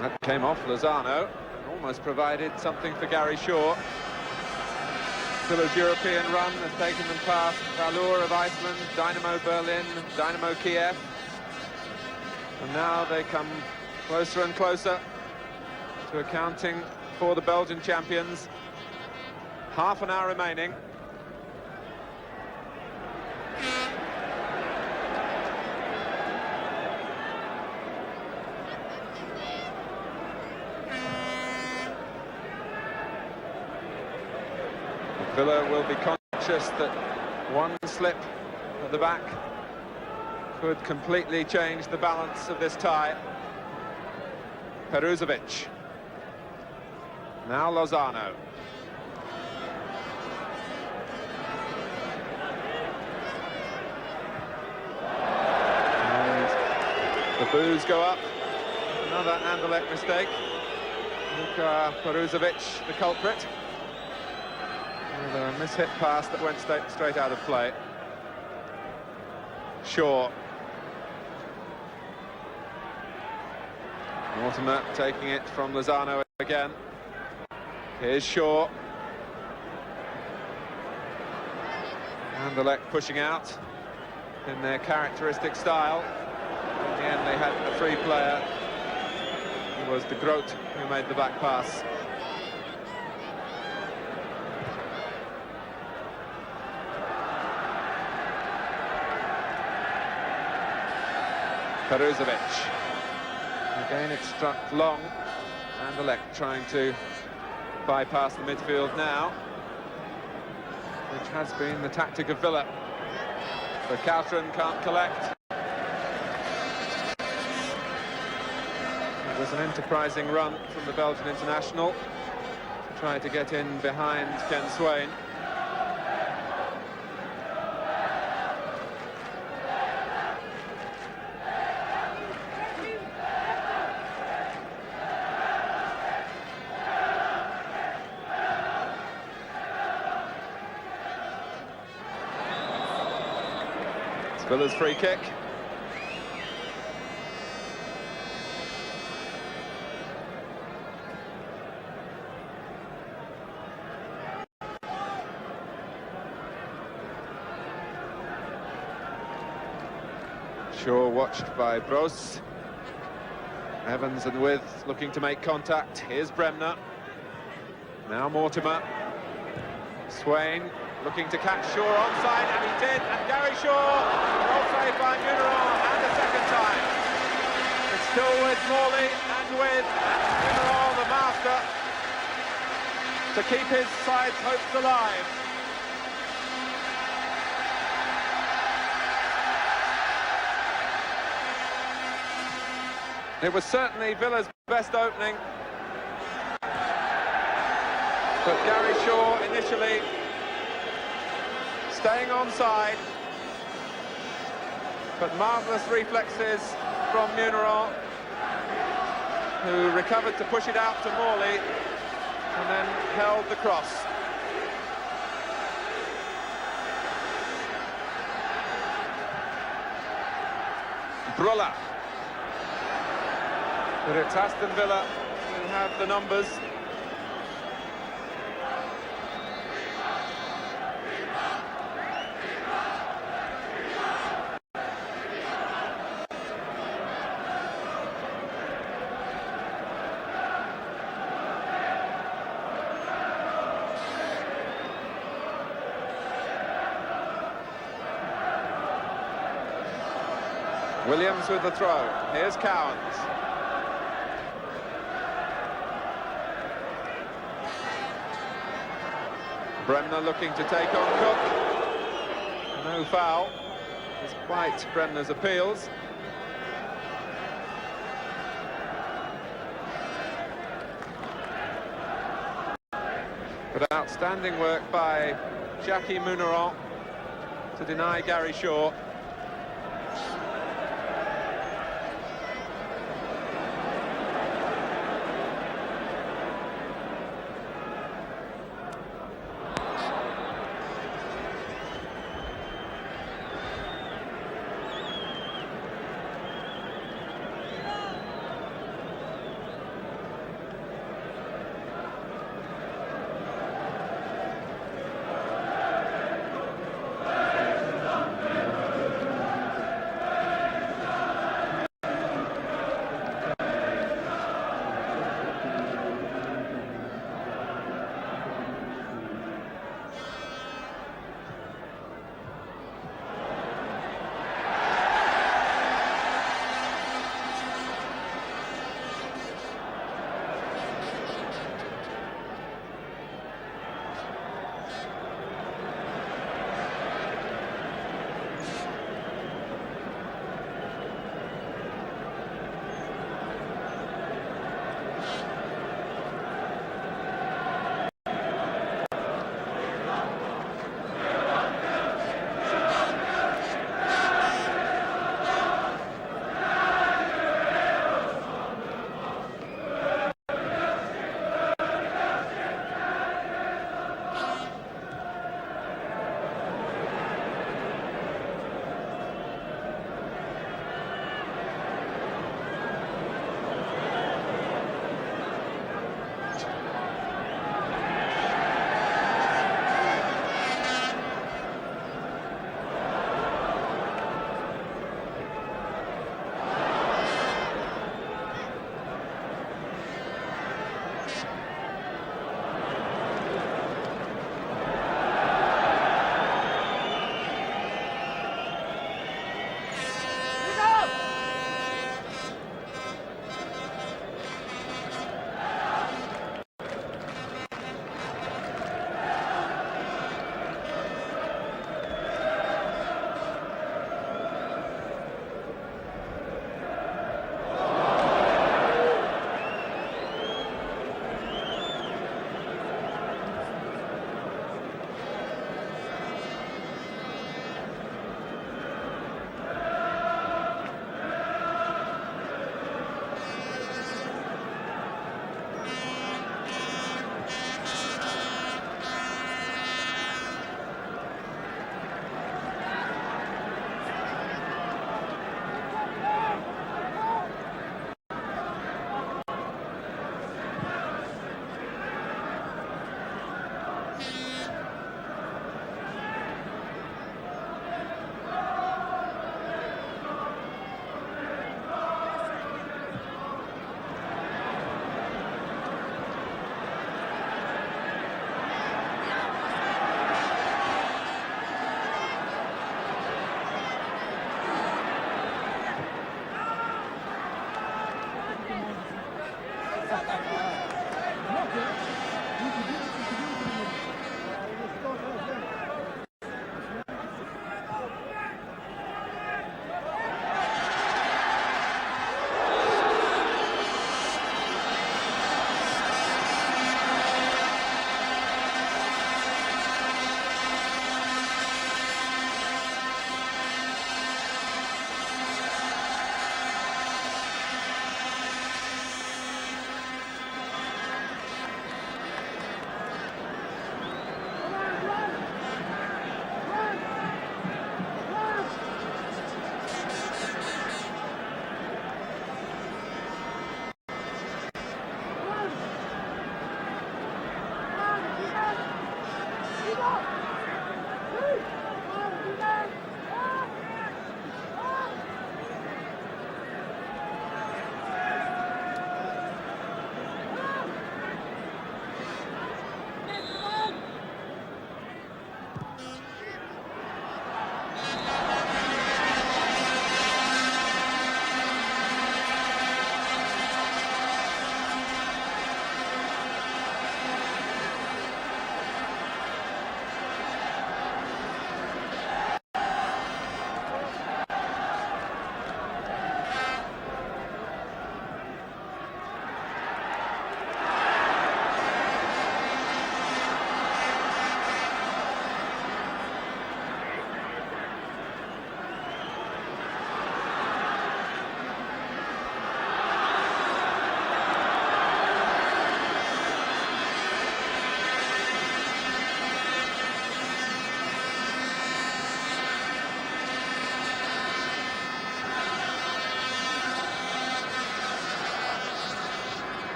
That came off Lozano, almost provided something for Gary Shaw. Villa's European run has taken them past Valur of Iceland, Dynamo Berlin, Dynamo Kiev. And now they come closer and closer to accounting for the Belgian champions. Half an hour remaining. Villa will be conscious that one slip at the back could completely change the balance of this tie. Peruzović. Now Lozano. And the boos go up Another Anderlecht mistake. Luka Peruzović, the culprit. With a mishit pass that went straight out of play. Shaw. Mortimer taking it from Lozano again. Here's Shaw. Anderlecht pushing out in their characteristic style. In the end, they had a free player. It was Groote who made the back pass. Peruzović. Again, it struck long. Anderlecht trying to bypass the midfield now, which has been the tactic of Villa. Vercauteren can't collect. It was an enterprising run from the Belgian international to try to get in behind Ken Swain. Villa's free kick. Shaw watched by Bros. Evans and With looking to make contact. Here's Bremner. Now Mortimer. Swain looking to catch Shaw onside, and he did, and Gary Shaw, well saved by Munaron, and a second time. It's still with Morley and with Munaron, the master, to keep his side's hopes alive. It was certainly Villa's best opening, but Gary Shaw initially staying onside, but marvellous reflexes from Munaron, who recovered to push it out to Morley and then held the cross. Brylle. But it's Aston Villa who have the numbers. Williams with the throw. Here's Cowans. Bremner looking to take on Coeck. No foul, despite Bremner's appeals. But outstanding work by Jacky Munaron to deny Gary Shaw.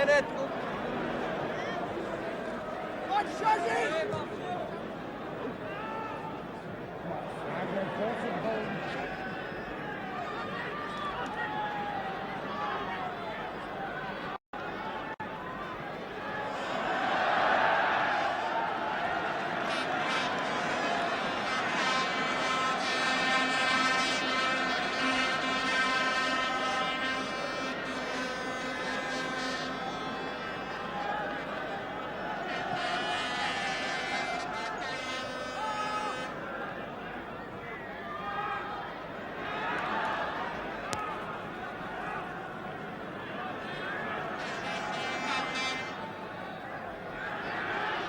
Kenneth.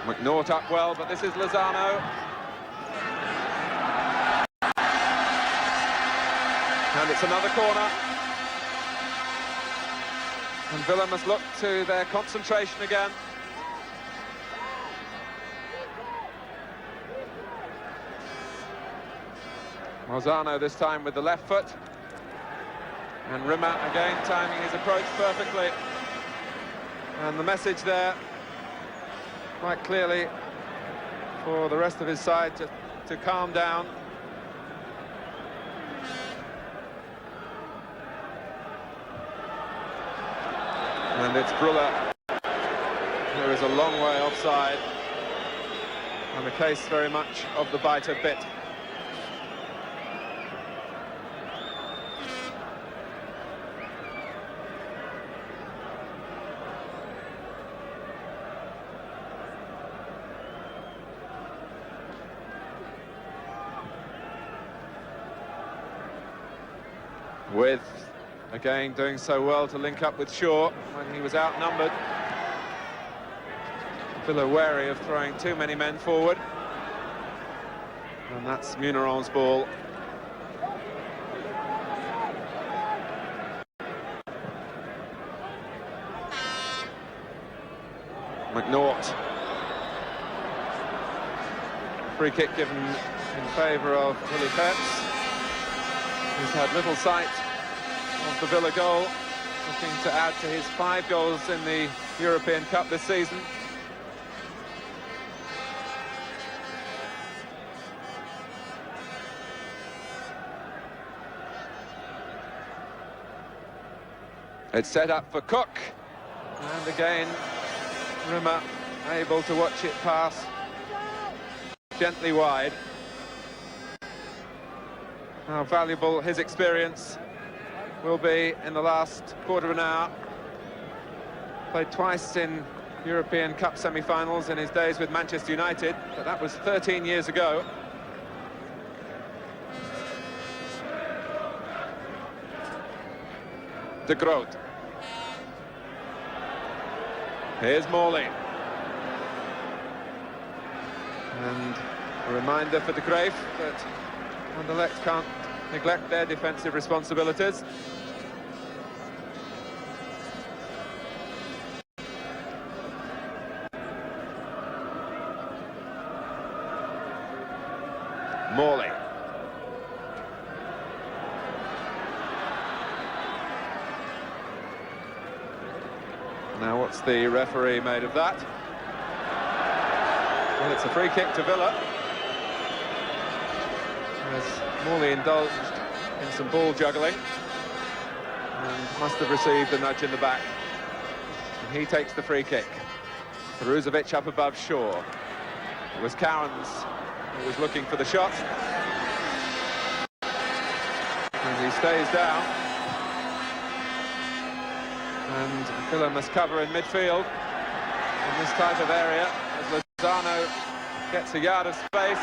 McNaught up well, but this is Lozano. And it's another corner. And Villa must look to their concentration again. Lozano this time with the left foot. And Rimmer again timing his approach perfectly. And the message there, quite clearly, for the rest of his side to calm down. And it's Brylle, who is a long way offside, and the case very much of the biter bit. With, again, doing so well to link up with Shaw when he was outnumbered. Villa wary of throwing too many men forward. And that's Munaron's ball. McNaught. Free kick given in favour of Willy, who's had little sight of the Villa goal, looking to add to his 5 goals in the European Cup this season. It's set up for Coeck, and again Rimmer able to watch it pass gently wide. How valuable his experience will be in the last quarter of an hour. Played twice in European Cup semi-finals in his days with Manchester United, but that was 13 years ago. De Groote. Here's Morley. And a reminder for the Greef that Anderlecht can't neglect their defensive responsibilities. Morley. Now what's the referee made of that? Well, it's a free kick to Villa, as Morley indulged in some ball juggling and must have received a nudge in the back. And he takes the free kick. Peruzović up above Shaw. It was Cowens who was looking for the shot. And he stays down. And Villa must cover in midfield in this type of area as Lozano gets a yard of space.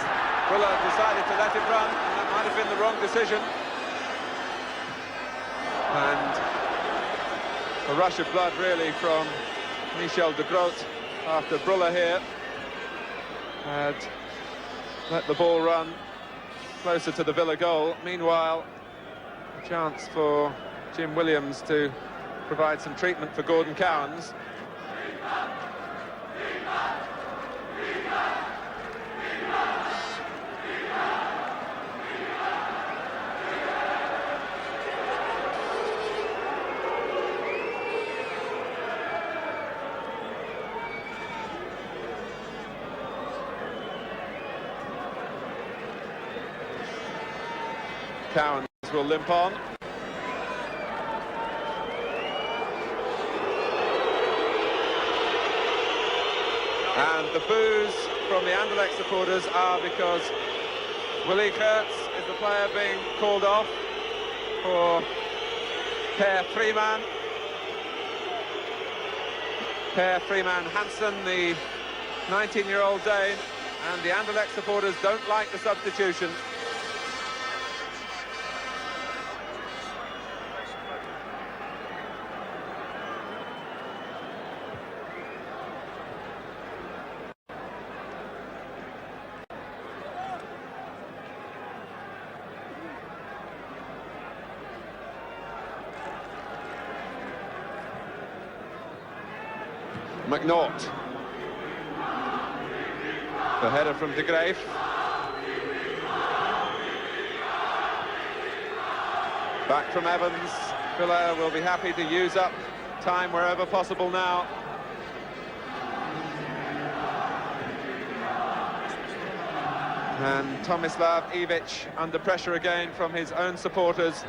Brylle decided to let it run, and that might have been the wrong decision. And a rush of blood really from Michel de Groote after Brylle here had let the ball run closer to the Villa goal. Meanwhile, a chance for Jim Williams to provide some treatment for Gordon Cowens. Cowans will limp on. And the boos from the Anderlecht supporters are because Willy Geurts is the player being called off for Frimann. Frimann Hansen, the 19-year-old Dane, and the Anderlecht supporters don't like the substitution. McNaught. The header from de Greef. Back from Evans. Brylle will be happy to use up time wherever possible now. And Tomislav, Ivić under pressure again from his own supporters.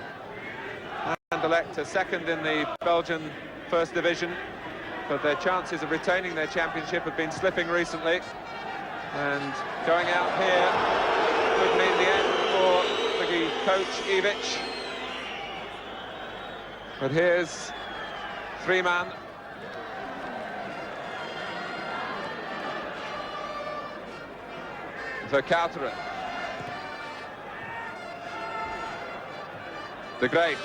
Anderlecht are second in the Belgian First Division, but their chances of retaining their championship have been slipping recently. And going out here could mean the end for the coach, Ivić. But here's Frimann. Vercauteren. De Greef.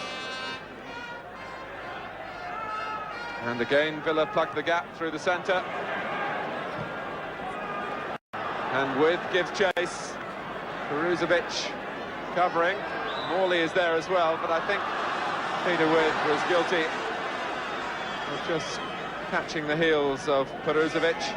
And again, Villa plugged the gap through the centre. And With gives chase. Peruzović covering. Morley is there as well, but I think Peter With was guilty of just catching the heels of Peruzović.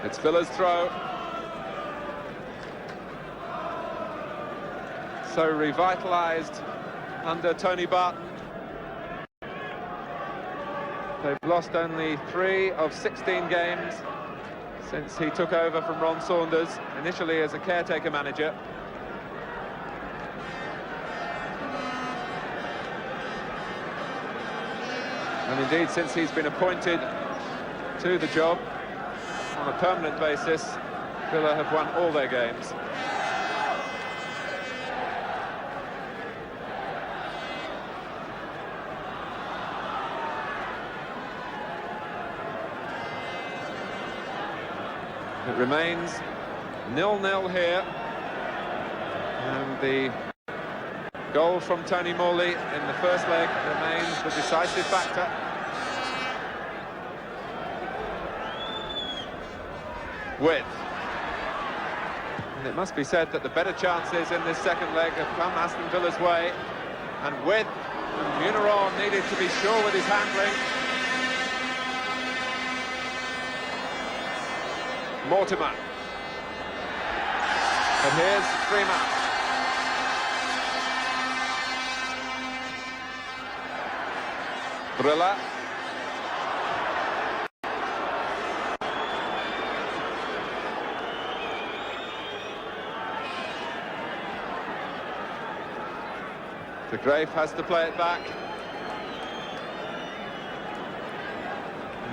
It's Villa's throw. So revitalised under Tony Barton. They've lost only 3 of 16 games since he took over from Ron Saunders, initially as a caretaker manager. And indeed, since he's been appointed to the job on a permanent basis, Villa have won all their games. It remains 0-0 here, and the goal from Tony Morley in the first leg remains the decisive factor. With. And it must be said that the better chances in this second leg have come Aston Villa's way, and With, and Munaron needed to be sure with his handling. Mortimer. And here's Frimann. Brylle. De Greef has to play it back.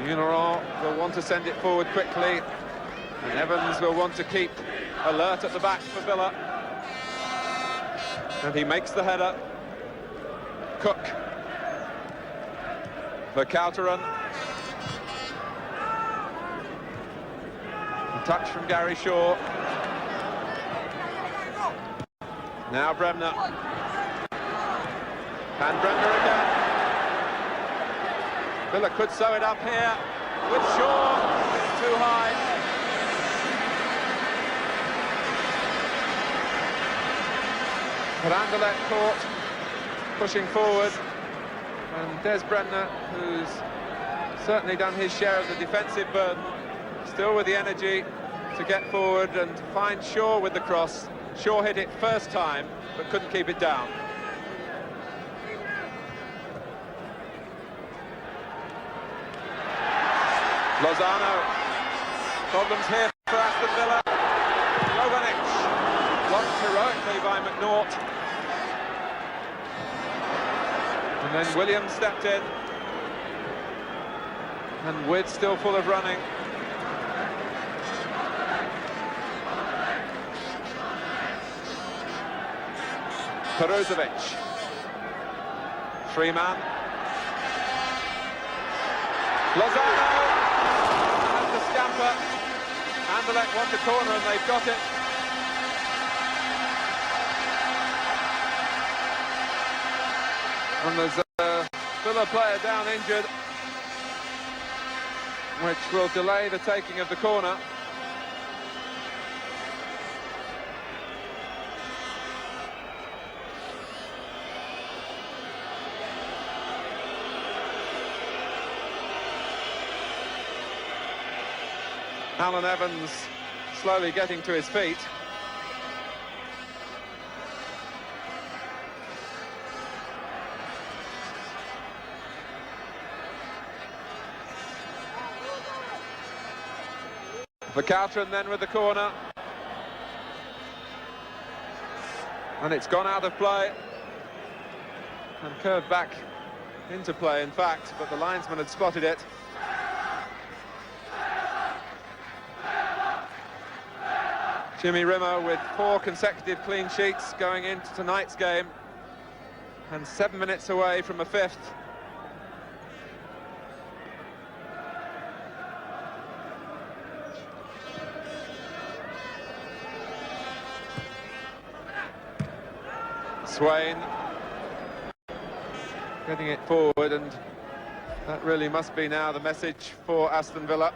Munaron will want to send it forward quickly, and Evans will want to keep alert at the back for Villa. And he makes the header. Coeck. Vercauteren. A touch from Gary Shaw. Now Bremner. And Bremner again. Villa could sew it up here with Shaw. It's too high. But Anderlecht caught, pushing forward, and Des Bremner, who's certainly done his share of the defensive burden, still with the energy to get forward and find Shaw with the cross. Sure hit it first time, but couldn't keep it down. Lozano. Problems here for Aston Villa. Jovanić. Blocked heroically by McNaught. And then Williams stepped in. And Wood still full of running. Peruzović. Frimann. Lozano has the scamper. Anderlecht want the corner and they've got it. And there's a Villa player down injured, which will delay the taking of the corner. Alan Evans slowly getting to his feet. Vercauteren then with the corner. And it's gone out of play. And curved back into play, in fact, but the linesman had spotted it. Jimmy Rimmer with 4 consecutive clean sheets going into tonight's game, and 7 minutes away from a 5th. Swain getting it forward, and that really must be now the message for Aston Villa.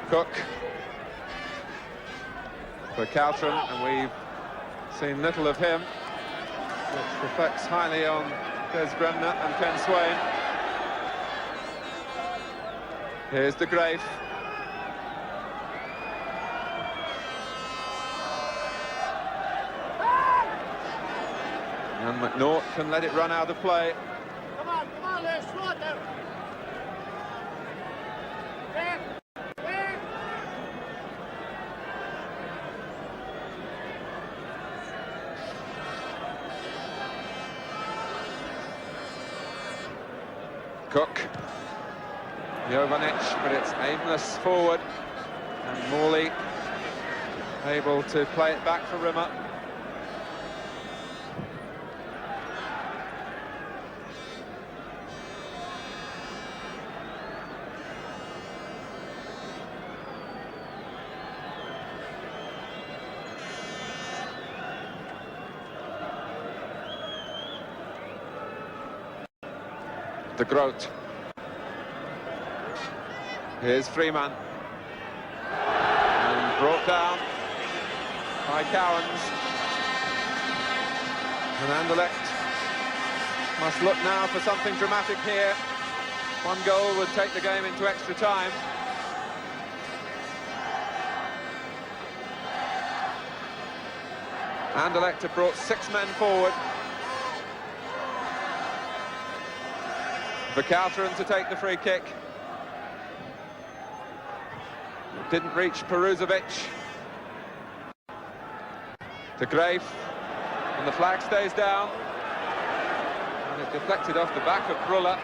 Coeck. Vercauteren, and we've seen little of him, which reflects highly on Des Bremner and Ken Swain. Here's the Greef. And McNaught can let it run out of play. Come on, let's slot them. Coeck. Jovanić, but it's aimless forward. And Morley able to play it back for Rimmer. The Groote. Here's Frimann. And brought down by Cowans. And Anderlecht must look now for something dramatic here. 1 goal would take the game into extra time. Anderlecht have brought 6 men forward. Vercauteren to take the free kick. Didn't reach Peruzović. To Greef. And the flag stays down. And it deflected off the back of Brylle.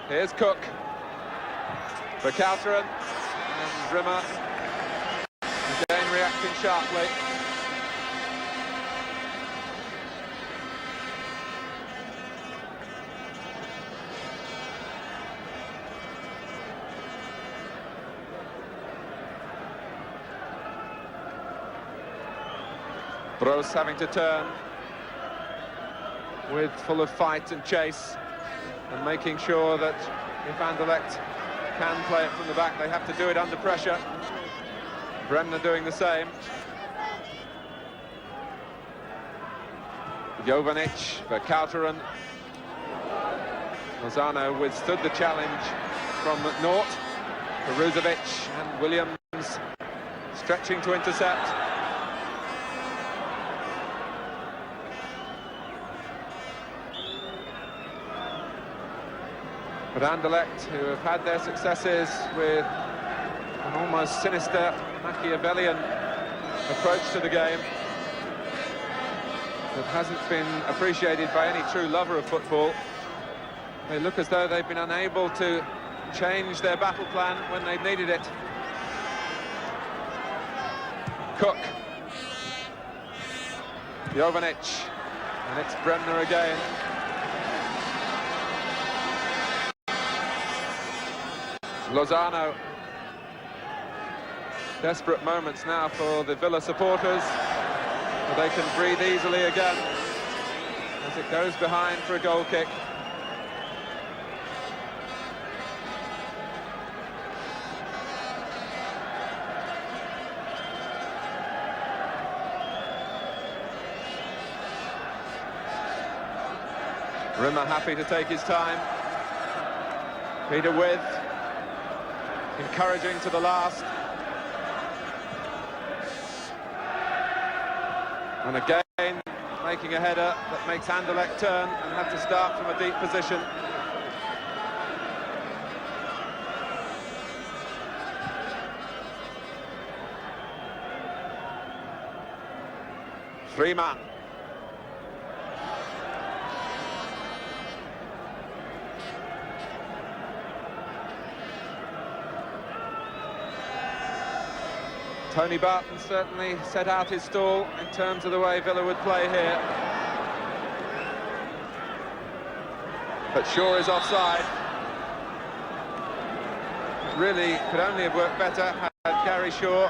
Here's Coeck. Vercauteren. And Rimmer. Again reacting sharply. Bros having to turn with full of fight and chase, and making sure that if Anderlecht can play it from the back, they have to do it under pressure. Bremner doing the same. Jovanić, Vercauteren. Lozano withstood the challenge from McNaught. Peruzović and Williams stretching to intercept. But Anderlecht, who have had their successes with an almost sinister Machiavellian approach to the game that hasn't been appreciated by any true lover of football, they look as though they've been unable to change their battle plan when they've needed it. Coeck, Jovanić, and it's Brylle again. Lozano. Desperate moments now for the Villa supporters, but they can breathe easily again as it goes behind for a goal kick. Rimmer happy to take his time. Peter with, encouraging to the last. And again, making a header that makes Anderlecht turn and have to start from a deep position. Frimann. Tony Barton certainly set out his stall in terms of the way Villa would play here. But Shaw is offside. It really could only have worked better had Gary Shaw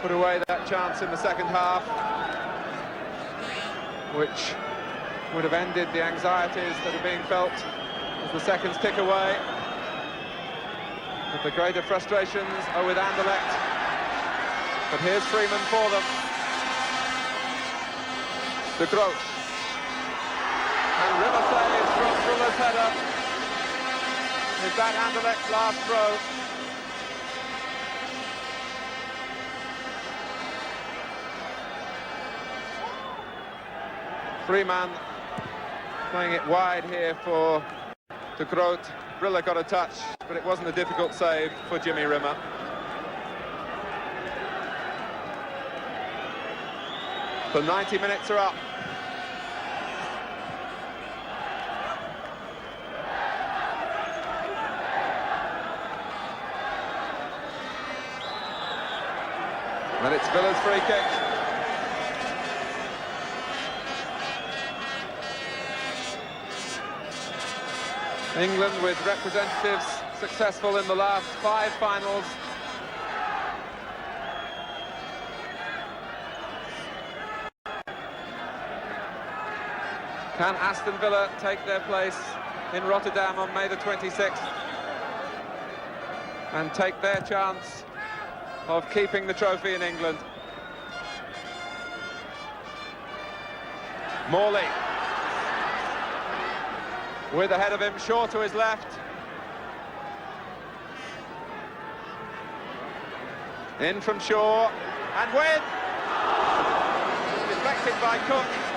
put away that chance in the second half, which would have ended the anxieties that are being felt as the seconds tick away. But the greater frustrations are with Anderlecht. But here's Frimann for them. De Groote. And Rimmer saves from Brylle's header. Is that Anderlecht's last throw? Frimann playing it wide here for De Groote. Brylle got a touch, but it wasn't a difficult save for Jimmy Rimmer. The 90 minutes are up. And it's Villa's free kick. England with representatives successful in the last 5 finals. Can Aston Villa take their place in Rotterdam on May the 26th and take their chance of keeping the trophy in England? Morley with ahead of him, Shaw to his left. In from Shaw, and with! Deflected by Coeck.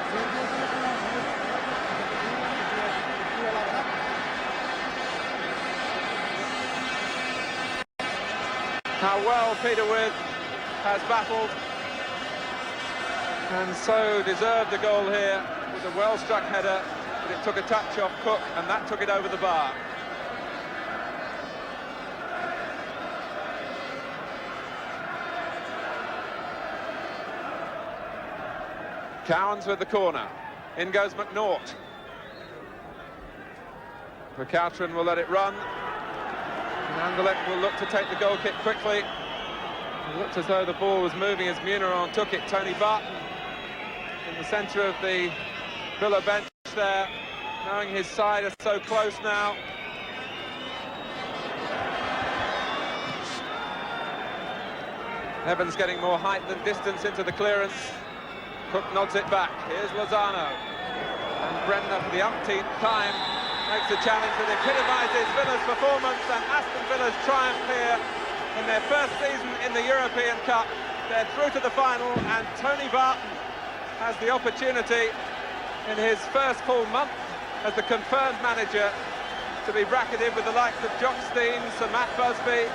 How well Peter With has battled, and so deserved a goal here with a well-struck header, but it took a touch off Coeck, and that took it over the bar. Cowans with the corner. In goes McNaught. Vercauteren will let it run. And Anderlecht will look to take the goal kick quickly. It looked as though the ball was moving as Munaron took it. Tony Barton in the centre of the Villa bench there, knowing his side are so close now. Evans getting more height than distance into the clearance. Coeck nods it back. Here's Lozano. And Brylle for the umpteenth time makes a challenge that epitomises Villa's performance and Aston Villa's triumph here in their first season in the European Cup. They're through to the final, and Tony Barton has the opportunity in his first full month as the confirmed manager to be bracketed with the likes of Jock Steen, Sir Matt Busby.